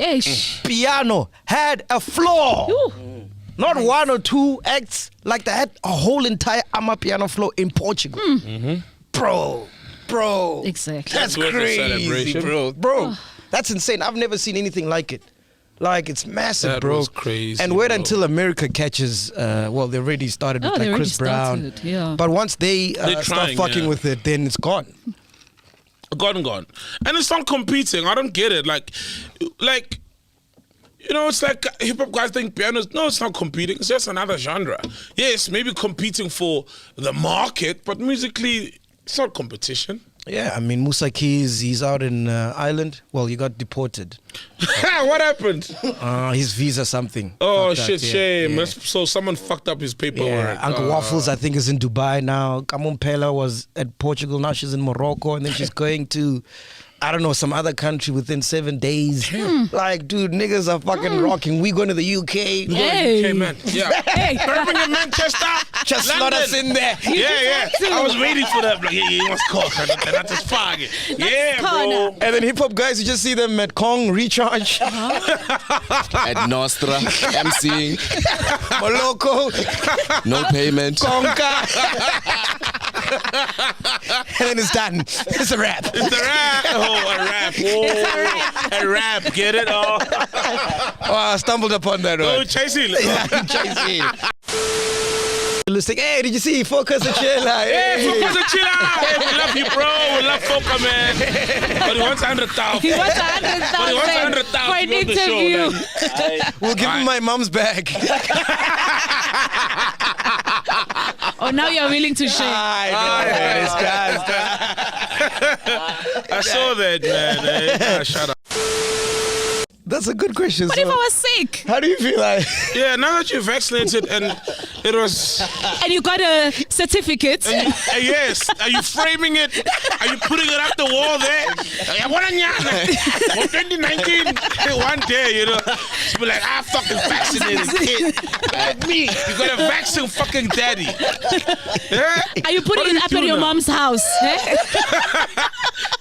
piano had a flaw. Not one or two acts, like they had a whole entire Amapiano floor in Portugal. Bro. Exactly. That's worth a crazy, celebration. bro. That's insane. I've never seen anything like it. Like, it's massive, That bro. was crazy, And wait bro. until America catches, well, they already started with they like already Chris Brown. started, yeah. But once they start trying, fucking yeah. with it, then it's gone. Gone. And it's not competing. I don't get it. Like, you know, it's like hip hop guys think pianos. No, it's not competing. It's just another genre. Yes, maybe competing for the market, but musically, it's not competition. Yeah, I mean, Musa Keys, he's out in Ireland. Well, he got deported. What happened? His visa something. Oh, Fucked shit, up, yeah, shame. yeah. So someone fucked up his paperwork. Yeah, Uncle Waffles, I think, is in Dubai now. Kamon Pella was at Portugal. Now she's in Morocco. And then she's going to I don't know, some other country within 7 days. Like, dude, niggas are fucking rocking. We going to the UK. Hey. UK, man. Yeah. Hey. Birmingham, Manchester. Just London. slot us in there. Yeah. I was waiting for that. Like, he wants cock. And that's his fag. Yeah, bro. And then hip hop guys, you just see them at Kong, Recharge, At Nostra, MCing, Moloko, no payment. Konka. And then it's done. It's a wrap. It's a rap. Oh, a rap. Oh, a rap. Get it? Oh, I stumbled upon that one. oh chasing. Listening. Hey, did you see Focus and Chill? Hey, Focus and Chill. Hey, we love you, bro. We love Focus, man. But he wants 100,000. He wants 100,000 But he wants 100,000 for an interview. We'll give him my mom's bag. Oh, now you're willing to share. I saw that, man. Hey, shut up. That's a good question. What if I was sick? How do you feel like? Yeah, now that you're vaccinated and it was... And you got a certificate? Yes. Are you framing it? Are you putting it up the wall there? I want to 2019. One day, you know, she'll be like, I fucking vaccinated kid. Like me. You got a vaccine fucking daddy. Yeah? Are you putting it up at your mom's house? Eh?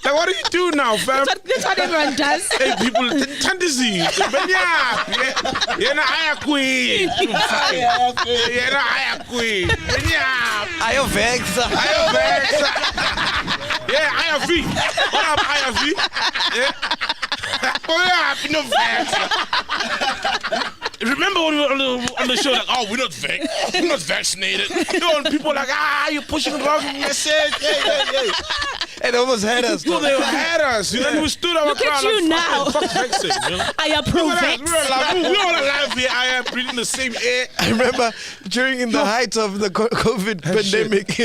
Like, what do you do now, fam? That's what everyone does. Hey, people, Tandisi. Yeah, I am queen. Yeah, I am queen. Yeah, I am vexed. Yeah, I am V. What up, I am V? Yeah. What up, no vex. Remember when we were on the show, like, oh, we're not vaccinated. You know, and people are like, you're pushing the wrong message. Hey. It almost had us. Well, they had us. You know, we stood our Look at you now. Fuck vaccine, you know? I approve it. We're all alive here. I am breathing the same air. I remember during the height of the COVID pandemic,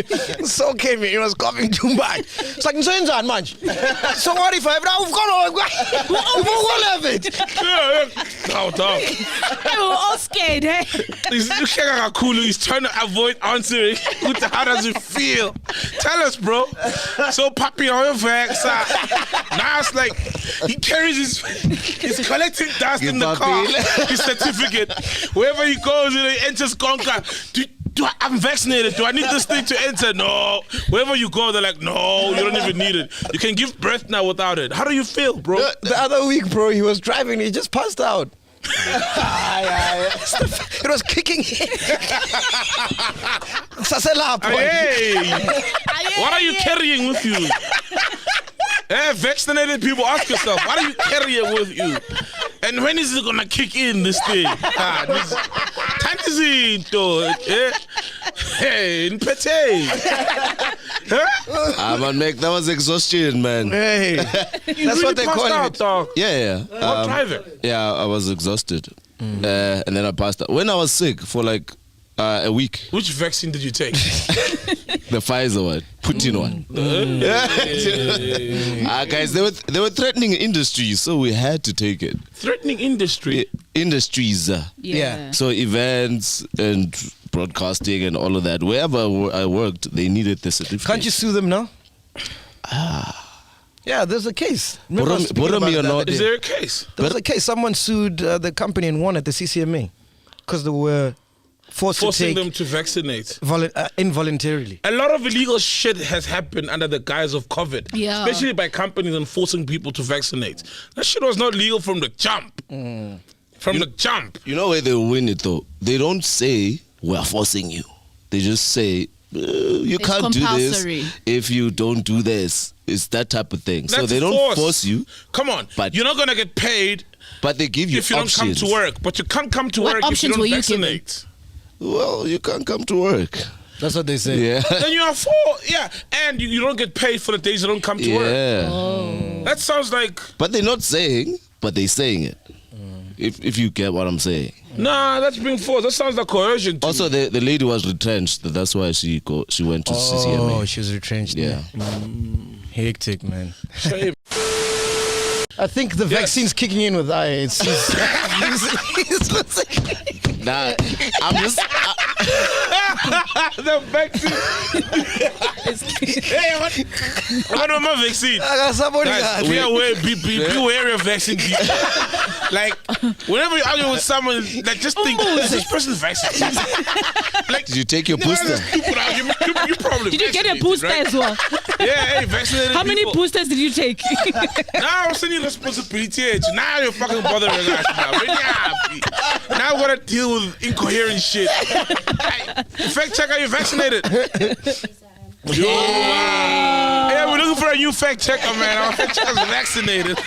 so came in, he was coughing too much. It's like, so what if I have it? Yeah. Oh, dog. They were all scared, eh? He's trying to avoid answering. How does it feel? Tell us, bro. So Papi on your vax. Now it's like he carries he's collecting dust in the car. His certificate. Wherever he goes, he enters Conca. I'm vaccinated. Do I need this thing to enter? No. Wherever you go, they're like, no, you don't even need it. You can give birth now without it. How do you feel, bro? The other week, bro, he was driving. He just passed out. It was kicking him. Hey, what are you carrying with you? Vaccinated people, ask yourself, what are you carrying with you? And when is it gonna kick in, this thing? Time is it, though. Hey, in Pete. Man, Mac, that was exhaustion, man. Hey, that's really what they call out, it. Dog. Yeah. What driving? Yeah, I was exhausted. And then I passed out. When I was sick for like a week. Which vaccine did you take? The Pfizer one. Putin one. Guys, they were threatening industries, so we had to take it. Threatening industry? Industries. Yeah. So events and broadcasting and all of that. Wherever I worked, they needed the certificate. Can't you sue them now? Yeah, there's a case. Is there a case? There was a case. Someone sued the company and won at the CCMA because they were forcing them to vaccinate involuntarily. A lot of illegal shit has happened under the guise of COVID, especially by companies and forcing people to vaccinate. That shit was not legal from the jump. From the jump. You know where they win it though? They don't say we're forcing you. They just say you can't do this if you don't do this. It's that type of thing. So they don't force you. Come on, but you're not gonna get paid. But they give you if you options. don't come to work. But you can't come to work if you don't vaccinate. Well, you can't come to work. That's what they say. Yeah. Then you are and you don't get paid for the days you don't come to work. Yeah. That sounds like. But they're not saying, but they're saying it. If you get what I'm saying. Nah, that's being forced. That sounds like coercion. Also, the lady was retrenched. That's why she went to CCMA. Oh, she was retrenched. Yeah. Hectic, man. Shame. I think the vaccine's kicking in with Nah, I'm just. The vaccine. Hey, what about my vaccine? I got somebody Guys, beware of vaccine people. Like, whenever you argue with someone, like, just think, is this person's vaccinated? Like, Did you take your booster? Stupid argument. You probably Did you get a booster as well? Yeah, hey, vaccinated How many people. boosters did you take? Now I'm sending responsibility. Now you're fucking bothering us now. Really happy. Now I gotta deal with incoherent shit. Fact checker, you vaccinated? Yo, wow. Yeah, we're looking for a new fact checker, man. Our fact checker's vaccinated.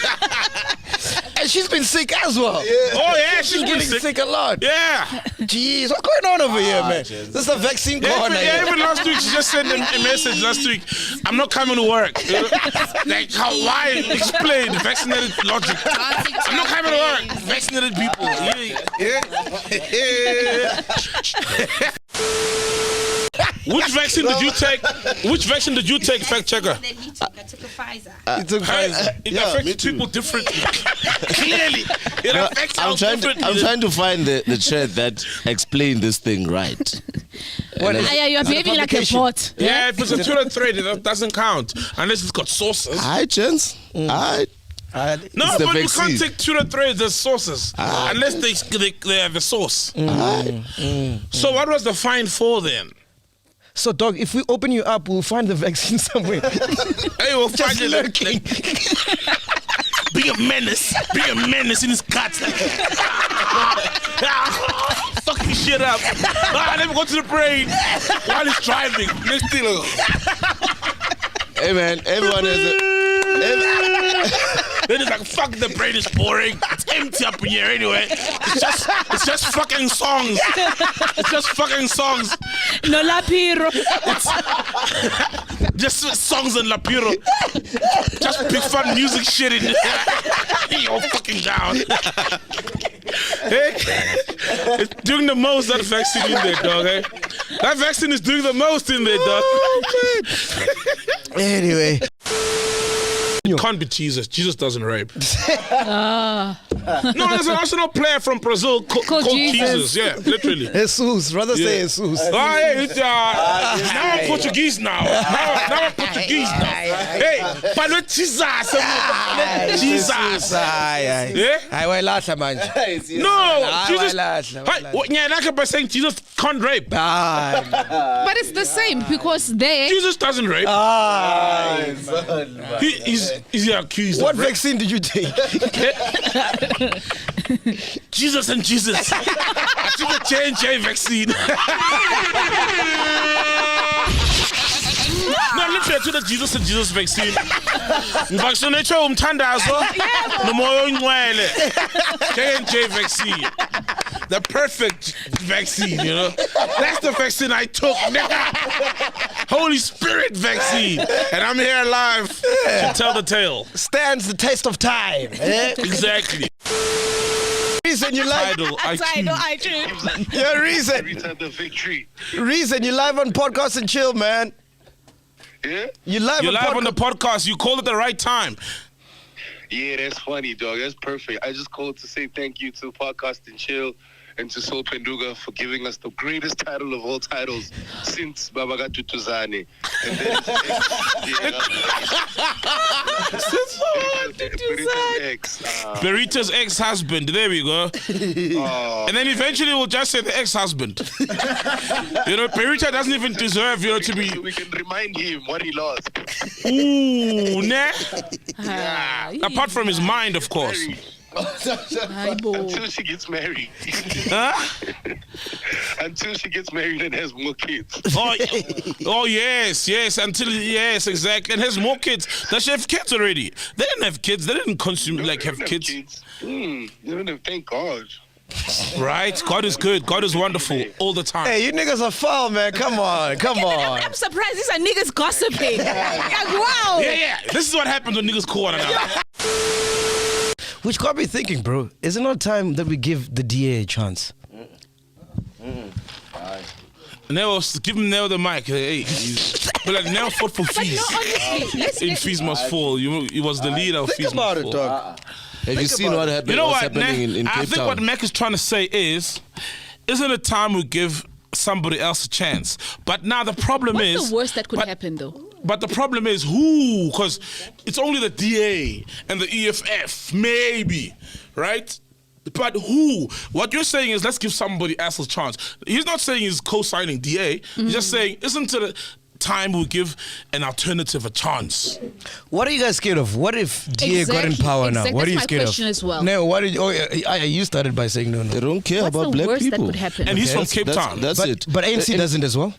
And she's been sick as well. Yeah. Oh yeah, she's been getting sick a lot. Yeah. Jeez, what's going on over here, man? This is a vaccine corner. Even last week, she just sent a message last week. I'm not coming to work. Like, why? Explain vaccinated logic. I'm not coming to work. Vaccinated people. Yeah. Which vaccine did you take? Which vaccine did you take, fact checker? I took a Pfizer. You took Pfizer. It affects people differently. Clearly, it affects I'm trying to find the thread that explained this thing right. You're behaving like a bot. Yeah, if it's a Twitter thread, it doesn't count unless it's got sources. Hi, gents. Hi. No, It's the but you vaccine. can't take Twitter threads as sources unless they have a source. So what was the fine for then? So, dog, if we open you up, we'll find the vaccine somewhere. Hey, we'll find Just you lurking. Be a menace. Be a menace in his guts. Fucking shit up. Let me go to the brain while he's driving. Let's still. Hey, man, everyone has Then it's like, fuck, the brain is boring. It's empty up in here anyway. It's just fucking songs. It's just fucking songs. No lapiro. Just songs and lapiro. Just BiggFunMusic shit in there. You're fucking down. Hey, it's doing the most, that vaccine in there, dog. Eh? That vaccine is doing the most in there, dog. Anyway. It can't be Jesus. Jesus doesn't rape. No, there's an Arsenal player from Brazil called Jesus. Yeah, literally. Jesus, rather say Jesus. Oh, hey, now I'm Portuguese now. Now I'm Portuguese now. Hey, but not Jesus. Jesus. Yeah? I will laugh, man. No, Jesus. Yeah, like by saying Jesus can't rape. But it's the same because Jesus doesn't rape. He's accused. What vaccine did you take? Jesus and Jesus. I took a J&J vaccine. No, literally, I took the Jesus and Jesus vaccine. Vaccination umthandazo nomoya oyingcwele. J&J vaccine. The perfect vaccine, you know. That's the vaccine I took, nigga. Holy Spirit vaccine. And I'm here alive to tell the tale. Stands the test of time. Exactly. Reason you live. Your reason. The victory. Reason you live on Podcast and Chill, man. Yeah? You're live on the podcast. You called at the right time. Yeah, that's funny, dog. That's perfect. I just called to say thank you to Podcast and Chill and to Soul Penduga for giving us the greatest title of all titles since Babaga Tutuzane. And then Berita's ex-husband. There we go. And then eventually we'll just say the ex-husband. You know, Berita doesn't even deserve, you know, to be... We can remind him what he lost. Ooh, nah. Yeah. Apart from his mind, of course. Until she gets married. Huh? Until she gets married and has more kids. Oh yes, exactly. And has more kids. Does she have kids already? They didn't have kids. They didn't consume, have kids. They don't have, thank God. Right? God is good. God is wonderful all the time. Hey, you niggas are foul, man. Come on. I'm surprised these are niggas gossiping. Like, wow. Yeah. This is what happens when niggas call one another. Which got me thinking, bro. Is it not time that we give the DA a chance? Nell, give him Nell the mic. Hey, but like Nell fought for fees. No, honestly, in Fees Must Fall. He was the leader of Fees Must Fall. Dog. Have you seen what happened? You know what's what, happening in Cape I think Town? what Mac is trying to say isn't it time we give somebody else a chance. But now the problem is... What's the worst that could happen, though? But the problem is who? Because it's only the DA and the EFF, maybe, right? But who? What you're saying is let's give somebody else a chance. He's not saying he's co-signing DA. He's just saying, isn't it time we'll give an alternative a chance? What are you guys scared of? What if DA got in power now? What are you scared of? That's my question as well. No, what did you started by saying no. They don't care What's about the black worst people. that could happen? And he's from Cape Town. That's it. But ANC doesn't as well.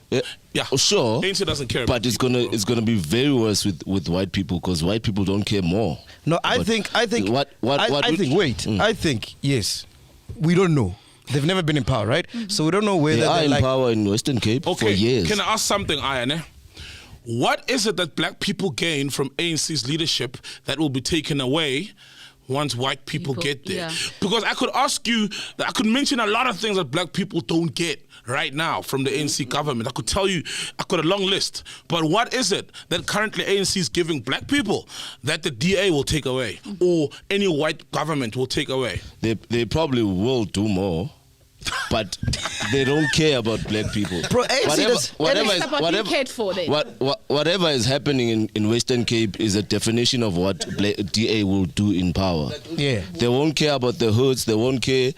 Yeah, sure. ANC doesn't care. But it's gonna be very worse with white people because white people don't care more. No, I think. Yes, we don't know. They've never been in power, right? So we don't know whether they are in like power in Western Cape for years. Can I ask something, Ian? What is it that black people gain from ANC's leadership that will be taken away once white people get there? Yeah. Because I could ask you, I could mention a lot of things that black people don't get right now from the ANC government. I could tell you, I got a long list. But what is it that currently ANC is giving black people that the DA will take away or any white government will take away? They probably will do more. But they don't care about black people. Bro, whatever is happening in Western Cape is a definition of what DA will do in power. Yeah. They won't care about the hoods. They won't care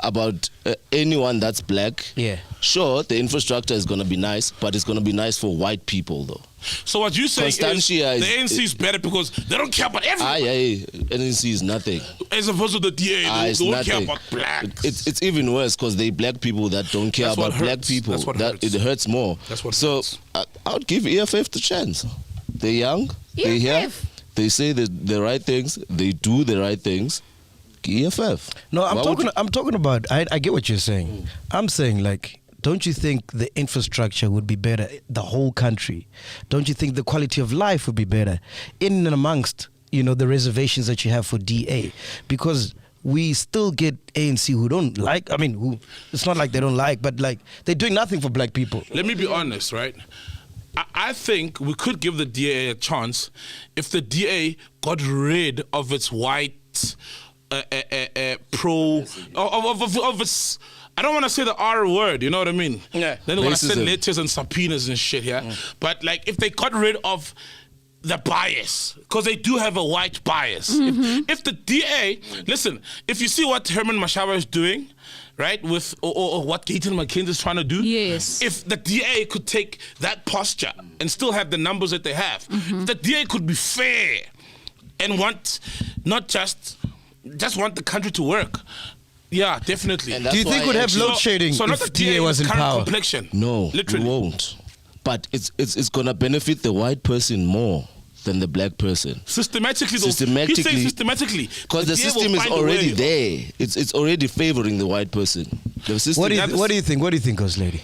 about anyone that's black. Yeah. Sure, the infrastructure is going to be nice, but it's going to be nice for white people, though. So what you say is the ANC is better because they don't care about everyone. ANC is nothing. As opposed to the DA, they don't care about blacks. It's even worse because they black people that don't care about black people. That's what hurts. It hurts more. That's what so hurts. I would give EFF the chance. They're young. They're here. They say the right things. They do the right things. EFF. No, I'm talking about. I get what you're saying. I'm saying like. Don't you think the infrastructure would be better, the whole country? Don't you think the quality of life would be better in and amongst, the reservations that you have for DA? Because we still get ANC who don't like, it's not like they don't like, but like they're doing nothing for black people. Let me be honest, right? I think we could give the DA a chance if the DA got rid of its white of its... I don't want to say the R word, you know what I mean? Yeah. Then they're going to send letters and subpoenas and shit here. But like if they got rid of the bias, because they do have a white bias. If the DA, listen, if you see what Herman Mashaba is doing, right, with or what Gayton McKenzie is trying to do, yes. If the DA could take that posture and still have the numbers that they have, if the DA could be fair and want not just want the country to work. Yeah, definitely. Do you think we'd have load shedding so if DA was in power? Complexion. No, literally. we won't. But it's gonna benefit the white person more than the black person. Systematically, he's saying systematically. Because the system is already there. It's already favoring the white person. The system. What do you think? What do you think, Ghost Lady?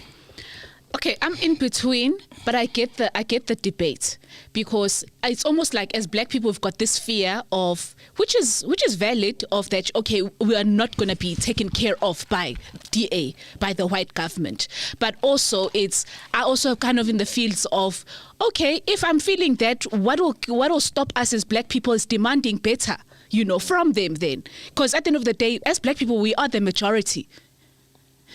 Okay, I'm in between, but I get the debate because it's almost like as black people we've got this fear of which is valid of that. Okay, we are not going to be taken care of by DA, by the white government, but also I also kind of in the fields of okay, if I'm feeling that what will stop us as black people is demanding better, from them then, because at the end of the day, as black people we are the majority.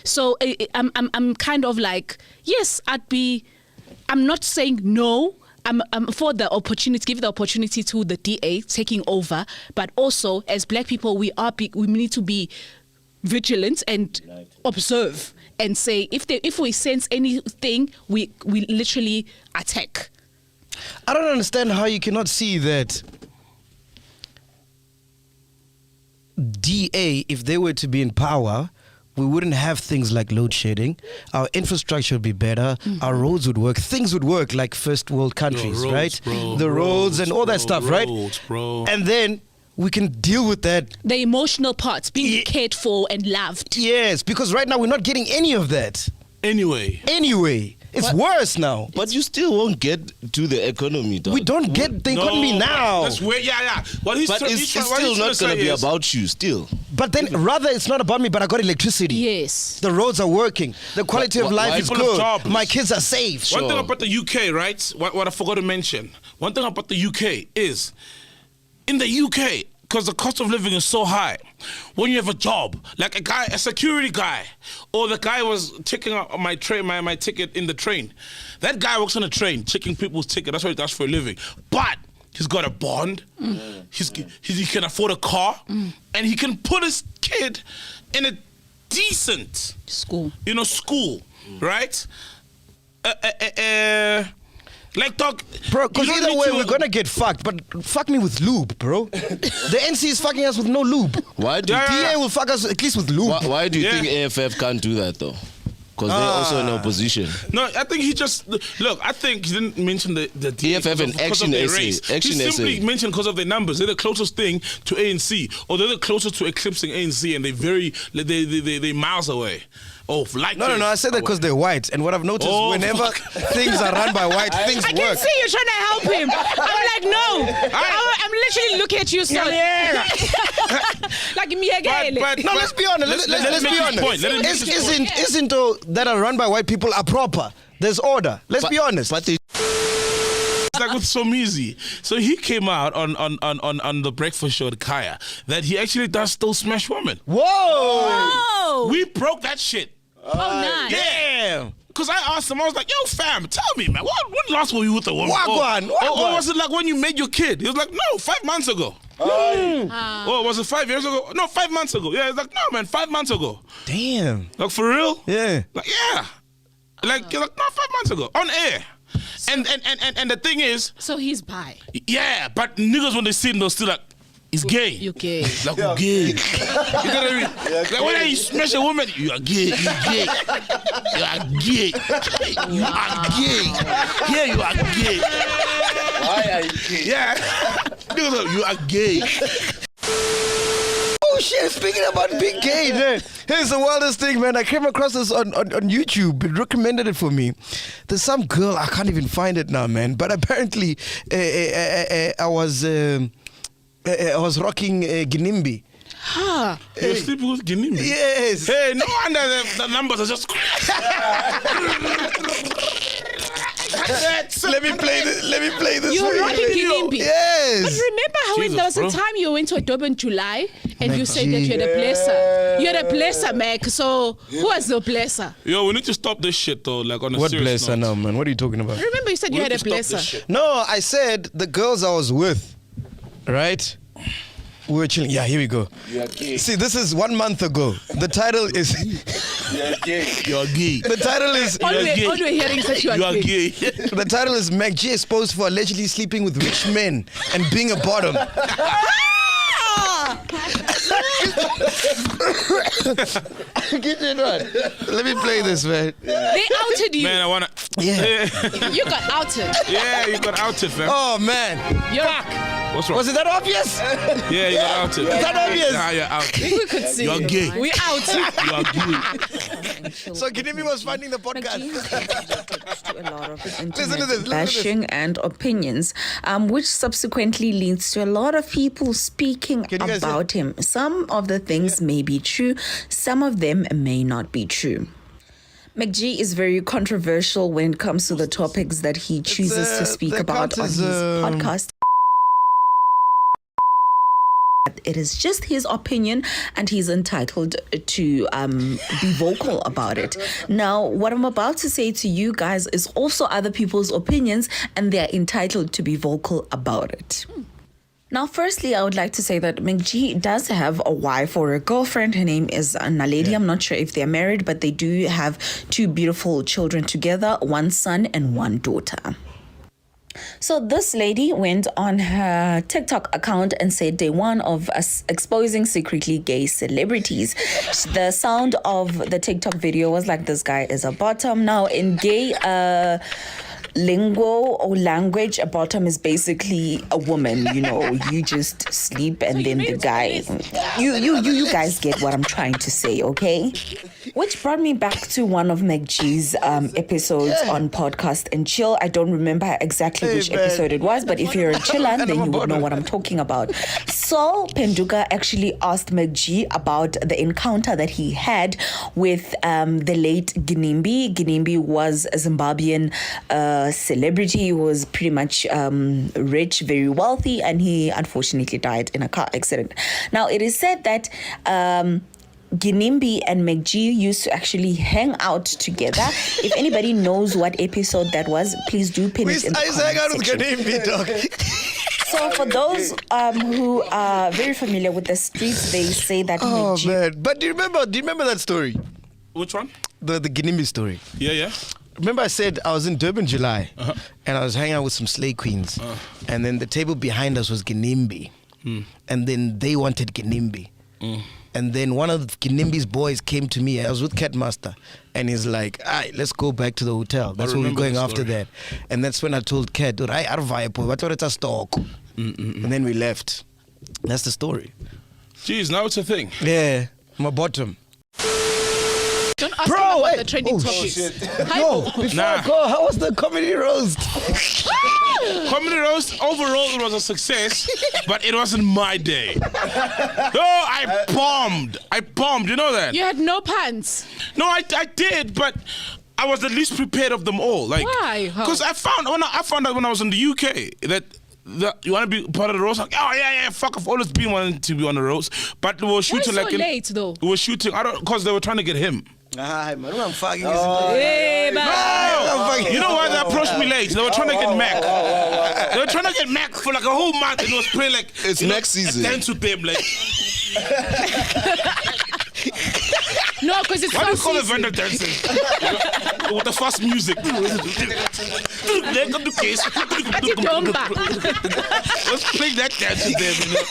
So I'm kind of like, yes, I'm not saying no. I'm for the opportunity, give the opportunity to the DA taking over, but also as black people, we need to be vigilant and observe and say if we sense anything, we literally attack. I don't understand how you cannot see that DA, if they were to be in power, we wouldn't have things like load shedding. Our infrastructure would be better. Our roads would work. Things would work like first world countries, right? The roads and all that stuff, right? And then we can deal with that. The emotional parts, being cared for and loved. Yes, because right now we're not getting any of that. Anyway. It's worse now. But you still won't get to the economy, dog. We don't get the economy now. That's where, But it's still not going to be about you, still. But then, rather, it's not about me, but I got electricity. Yes. The roads are working. The quality of life is good. My kids are safe. One thing about the UK, right? What I forgot to mention. One thing about the UK is, in the UK, because the cost of living is so high. When you have a job, like a security guy, or the guy was checking out my ticket in the train. That guy works on a train, checking people's ticket. That's what he does for a living. But he's got a bond. He can afford a car, and he can put his kid in a decent school. School, right? Like, dog, bro, because either way we're gonna get fucked, but fuck me with lube, bro. The NC is fucking us with no lube. Why do DA will fuck us at least with lube. Why do you think AFF can't do that though? Because they're also in opposition. No, I think he just I think he didn't mention the EFF and Action SA. He simply mentioned because of their numbers. They're the closest thing to ANC, or they're the closest to eclipsing ANC, and they're miles away. Oh, like no. I said that because they're white, and what I've noticed whenever things are run by white, things work. I can see you trying to help him. I'm like, no. I'm literally looking at you, so like me again. But let's be honest. Let's be honest. Isn't that are run by white people are proper? There's order. Let's be honest. But it's like with Somizi. So he came out on the breakfast show at Kaya that he actually does still smash women. Whoa! We broke that shit. Oh, nice. Damn. Because I asked him, I was like, yo, fam, tell me, man, when last were you with a woman? Wagwan. Or was it like when you made your kid? He was like, no, 5 months ago. Oh, was it 5 years ago? No, 5 months ago. Yeah, he's like, no, man, 5 months ago. Damn. Like, for real? Yeah. Like, yeah. Like, you're like, no, 5 months ago. On air. And the thing is... So he's bi. Yeah, but niggas, when they see him, they'll still like, he's gay. You're gay. Like, you're gay. You know what I mean? Like, when you smash a woman, you are gay. You are gay. You are gay. You are gay. Yeah, you are gay. Why are you gay? Yeah. You are gay. Oh shit, speaking about being gay, man. Here's the wildest thing, man. I came across this on YouTube. It recommended it for me. There's some girl, I can't even find it now, man. But apparently, I was rocking Ginimbi. Huh. You're sleeping with Ginimbi? Yes. Hey, no wonder the numbers are just... Let me play this. You're rocking Ginimbi. Yes. But remember how there was a time you went to a job in July and you said that you had a blesser. You had a blesser, Mac. So who was the blesser? Yo, we need to stop this shit though. Like on a what serious blesser note. now, man? What are you talking about? Remember you said you had a blesser. No, I said the girls I was with, right? We were chilling. Yeah, here we go. You are gay. See, this is 1 month ago. The title is... You are gay. You are gay. The title is... All we're hearing is that you are gay. The title is Macg exposed for allegedly sleeping with rich men and being a bottom. Get it right. Let me play this, man. They outed you. Man, I wanna... Yeah. You got outed. Yeah, you got outed, fam. Oh, man. You're What's wrong? Was it that obvious? Yeah, you got outed. Is that obvious? Nah, you're out. We could see. You're gay. We out. You are gay. So Ginimbi was finding the podcast. To a lot of Listen to this. bashing and opinions, which subsequently leads to a lot of people speaking about him. Some of the things may be true, some of them may not be true. Macg is very controversial when it comes to the topics that he chooses to speak about on his podcast. It is just his opinion and he's entitled to be vocal about it. Now, what I'm about to say to you guys is also other people's opinions and they're entitled to be vocal about it. Now, firstly, I would like to say that Macg does have a wife or a girlfriend. Her name is Naledi. I'm not sure if they're married, but they do have 2 beautiful children together, 1 son and 1 daughter. So this lady went on her TikTok account and said day 1 of us exposing secretly gay celebrities. The sound of the TikTok video was like, this guy is a bottom. Now in gay lingo or language, a bottom is basically a woman, you know, you just sleep and then the guy, you guys get what I'm trying to say, okay? Which brought me back to one of Macg's episodes on Podcast and Chill. I don't remember exactly which episode it was, but if you're a chiller, then you would know what I'm talking about. Saul Penduka actually asked Macg about the encounter that he had with the late Ginimbi. Ginimbi was a Zimbabwean celebrity. He was pretty much rich, very wealthy, and he unfortunately died in a car accident. Now, it is said that Ginimbi and Macg used to actually hang out together. If anybody knows what episode that was, please do pin it in the comment section. So for those who are very familiar with the streets, they say that Macg... man. But do you remember that story? Which one? The Ginimbi story. Yeah. Remember I said I was in Durban July and I was hanging out with some slay queens and then the table behind us was Ginimbi and then they wanted Ginimbi. And then one of Ginimbi's boys came to me. I was with Catmaster, and he's like, "All right, let's go back to the hotel. That's where we're going after that." And that's when I told Cat, "Dude, I a stock." And then we left. That's the story. Jeez, now it's a thing. Yeah, my bottom. Don't ask about the trending topics. No, before I go, how was the comedy roast? Comedy roast, overall it was a success, but it wasn't my day. I bombed, you know that? You had no pants. No, I did, but I was the least prepared of them all. Like, why? Because I found out when I was in the UK that you want to be part of the roast? Like, oh yeah, fuck, I've always been wanting to be on the roast, but we were shooting Why so late though? We were shooting, because they were trying to get him. Man, I'm fucking. You know why they approached me late? They were trying to get Macg. They were trying to get Macg for like a whole month, and it was playing like it's next season. Dance with them, like. No, because it's why do you call it vendor dancing? With the fast music. Let's play that dance with them, you know?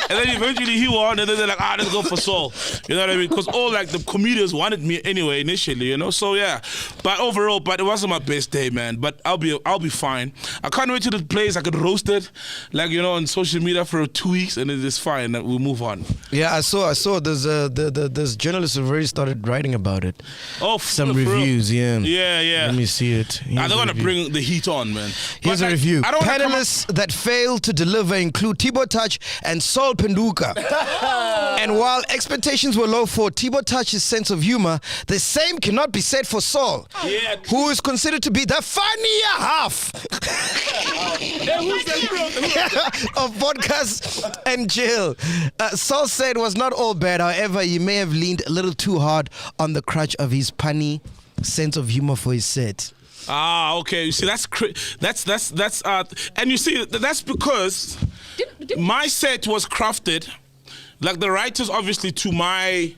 And then eventually he won, and then they're like, let's go for Saul. You know what I mean? Because all like the comedians wanted me anyway initially, you know. So yeah, but overall, it wasn't my best day, man. But I'll be fine. I can't wait to the place. I could roast it, like on social media for 2 weeks, and it is fine. We'll move on. Yeah, I saw. There's journalists who've already started writing about it. Oh, some reviews. Yeah. They're Let me see it. They're gonna bring the heat on, man. Here's a review. Panelists that failed to deliver include Thibaut Touch and Saul Penduka. And while expectations were low for Thibaut Touch's sense of humor, the same cannot be said for Saul, who is considered to be the funnier half of Podcast and Chill. Saul said it was not all bad. However, he may have leaned a little too hard on the crutch of his punny sense of humor for his set. Okay. You see, that's and you see, that's because my set was crafted, like the writers, obviously to my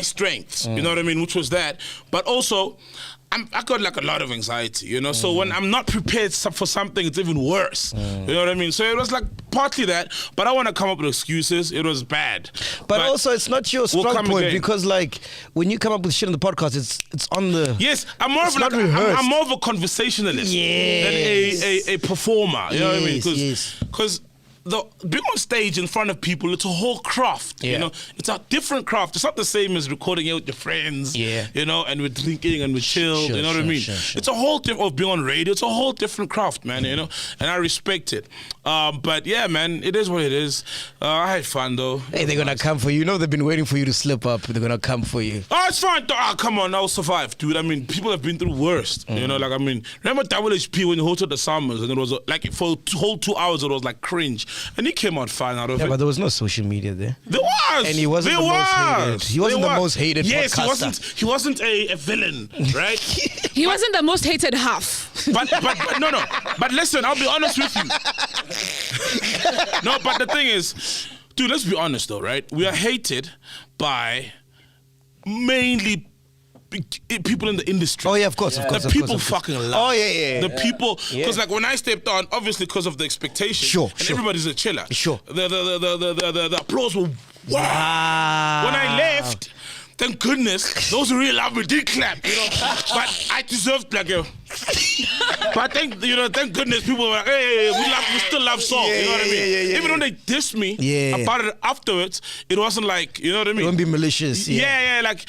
strengths. You know what I mean? Which was that, but also. I got like a lot of anxiety, you know. So when I'm not prepared for something, it's even worse. You know what I mean? So it was like partly that, but I want to come up with excuses. It was bad, but also it's not your strong point because like when you come up with shit on the podcast, it's on the. Yes, I'm more of like I'm more of a conversationalist than a performer. You know what I mean? Because. Being on stage in front of people, it's a whole craft, you know. It's a different craft. It's not the same as recording it with your friends, you know, and with drinking and with chill, you know what I mean? It's a whole different, of being on radio, it's a whole different craft, man, you know, and I respect it. But yeah, man, it is what it is. I had fun though. Hey, they're gonna come for you. You know they've been waiting for you to slip up. They're gonna come for you. Oh, it's fine. Come on, I'll survive, dude. I mean, people have been through worst, you know, like, I mean, remember WHP when you hosted the Summers and it was like for a whole 2 hours it was like cringe. And he came out fine out of it. Yeah, but there was no social media there. There was! And he wasn't the most hated. He wasn't the most hated podcaster. He wasn't a villain, right? He wasn't the most hated half. But no. But listen, I'll be honest with you. No, but the thing is, dude, let's be honest though, right? We are hated by mainly people in the industry. Oh yeah, of course. The people fucking love. Oh yeah. The people, because like when I stepped on, obviously because of the expectation, and everybody's a chiller. The applause was wow. When I left, thank goodness, those who really love me did clap, you know. But I deserved like a. But thank goodness people were like, hey, we still love song, you know what I mean? Even though they dissed me about it afterwards, it wasn't like, you know what I mean? It won't be malicious. Like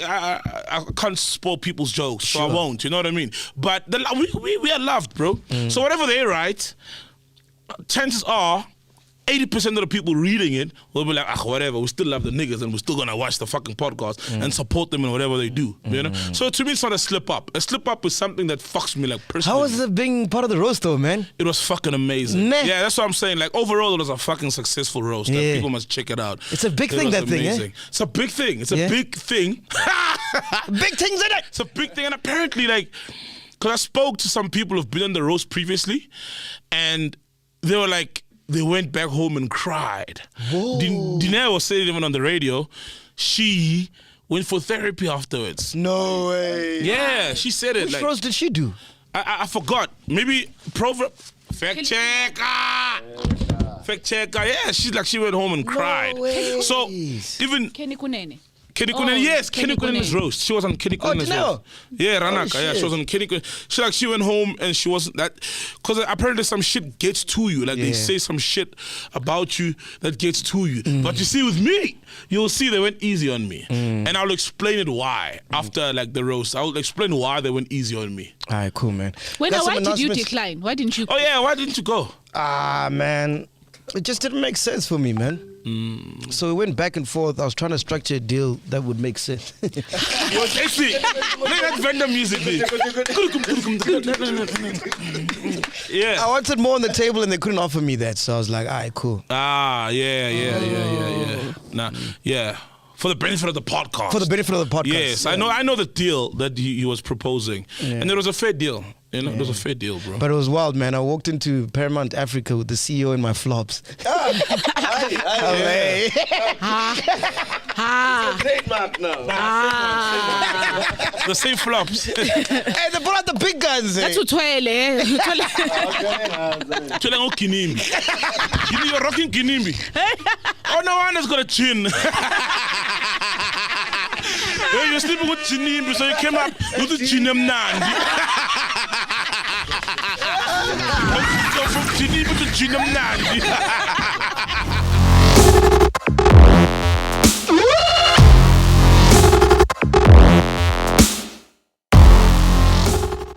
I can't spoil people's jokes, so I won't, you know what I mean? But we are loved, bro. So whatever they write, chances are 80% of the people reading it will be like, whatever, we still love the niggas and we're still gonna watch the fucking podcast and support them in whatever they do, you know? So to me, it's not a slip up. A slip up is something that fucks me like personally. How was it being part of the roast though, man? It was fucking amazing. Yeah, that's what I'm saying. Like overall, it was a fucking successful roast. Yeah. People must check it out. It's a big thing, that amazing. thing, eh? It's a big thing. It's a big thing. Big things in it! It's a big thing, and apparently, like, because I spoke to some people who've been on the roast previously, and they were like, they went back home and cried. Dinah was saying even on the radio, she went for therapy afterwards. No way. Yeah, she said it. Which roast did she do? I forgot. Maybe Proverb. Fact checker. Yeah, she went home and cried. Way. So even Kenny Kunene. Kenny Kunene, yes, Kenny Kunene's roast. She was on Kenny Kunene's roast. Yeah, Ranaka, yeah, she was on Kenny Kunene. She went home and she wasn't that, because apparently some shit gets to you. Like they say some shit about you that gets to you. But you see, with me, you'll see they went easy on me, and I'll explain it why after like the roast. I'll explain why they went easy on me. All right, cool, man. Why did you decline? Why didn't you? Oh yeah, why didn't you go? Man, it just didn't make sense for me, man. So we went back and forth. I was trying to structure a deal that would make sense. Yo, Jesse, play that vendor music, Yeah. I wanted more on the table and they couldn't offer me that. So I was like, all right, cool. Yeah. Nah, yeah. For the benefit of the podcast. For the benefit of the podcast. Yes, I know the deal that he was proposing. And it was a fair deal. You know, it was a fair deal, bro. But it was wild, man. I walked into Paramount Africa with the CEO in my flops. Trademark now. The same flops. Hey, they brought out the big guns. That's what Twele. You're rocking Kinimbi. Oh, no one has got a chin. Hey, you're sleeping with Kinimbi, so you came up with the Chinem Nandi. From Kinimbi to Chinem Nandi.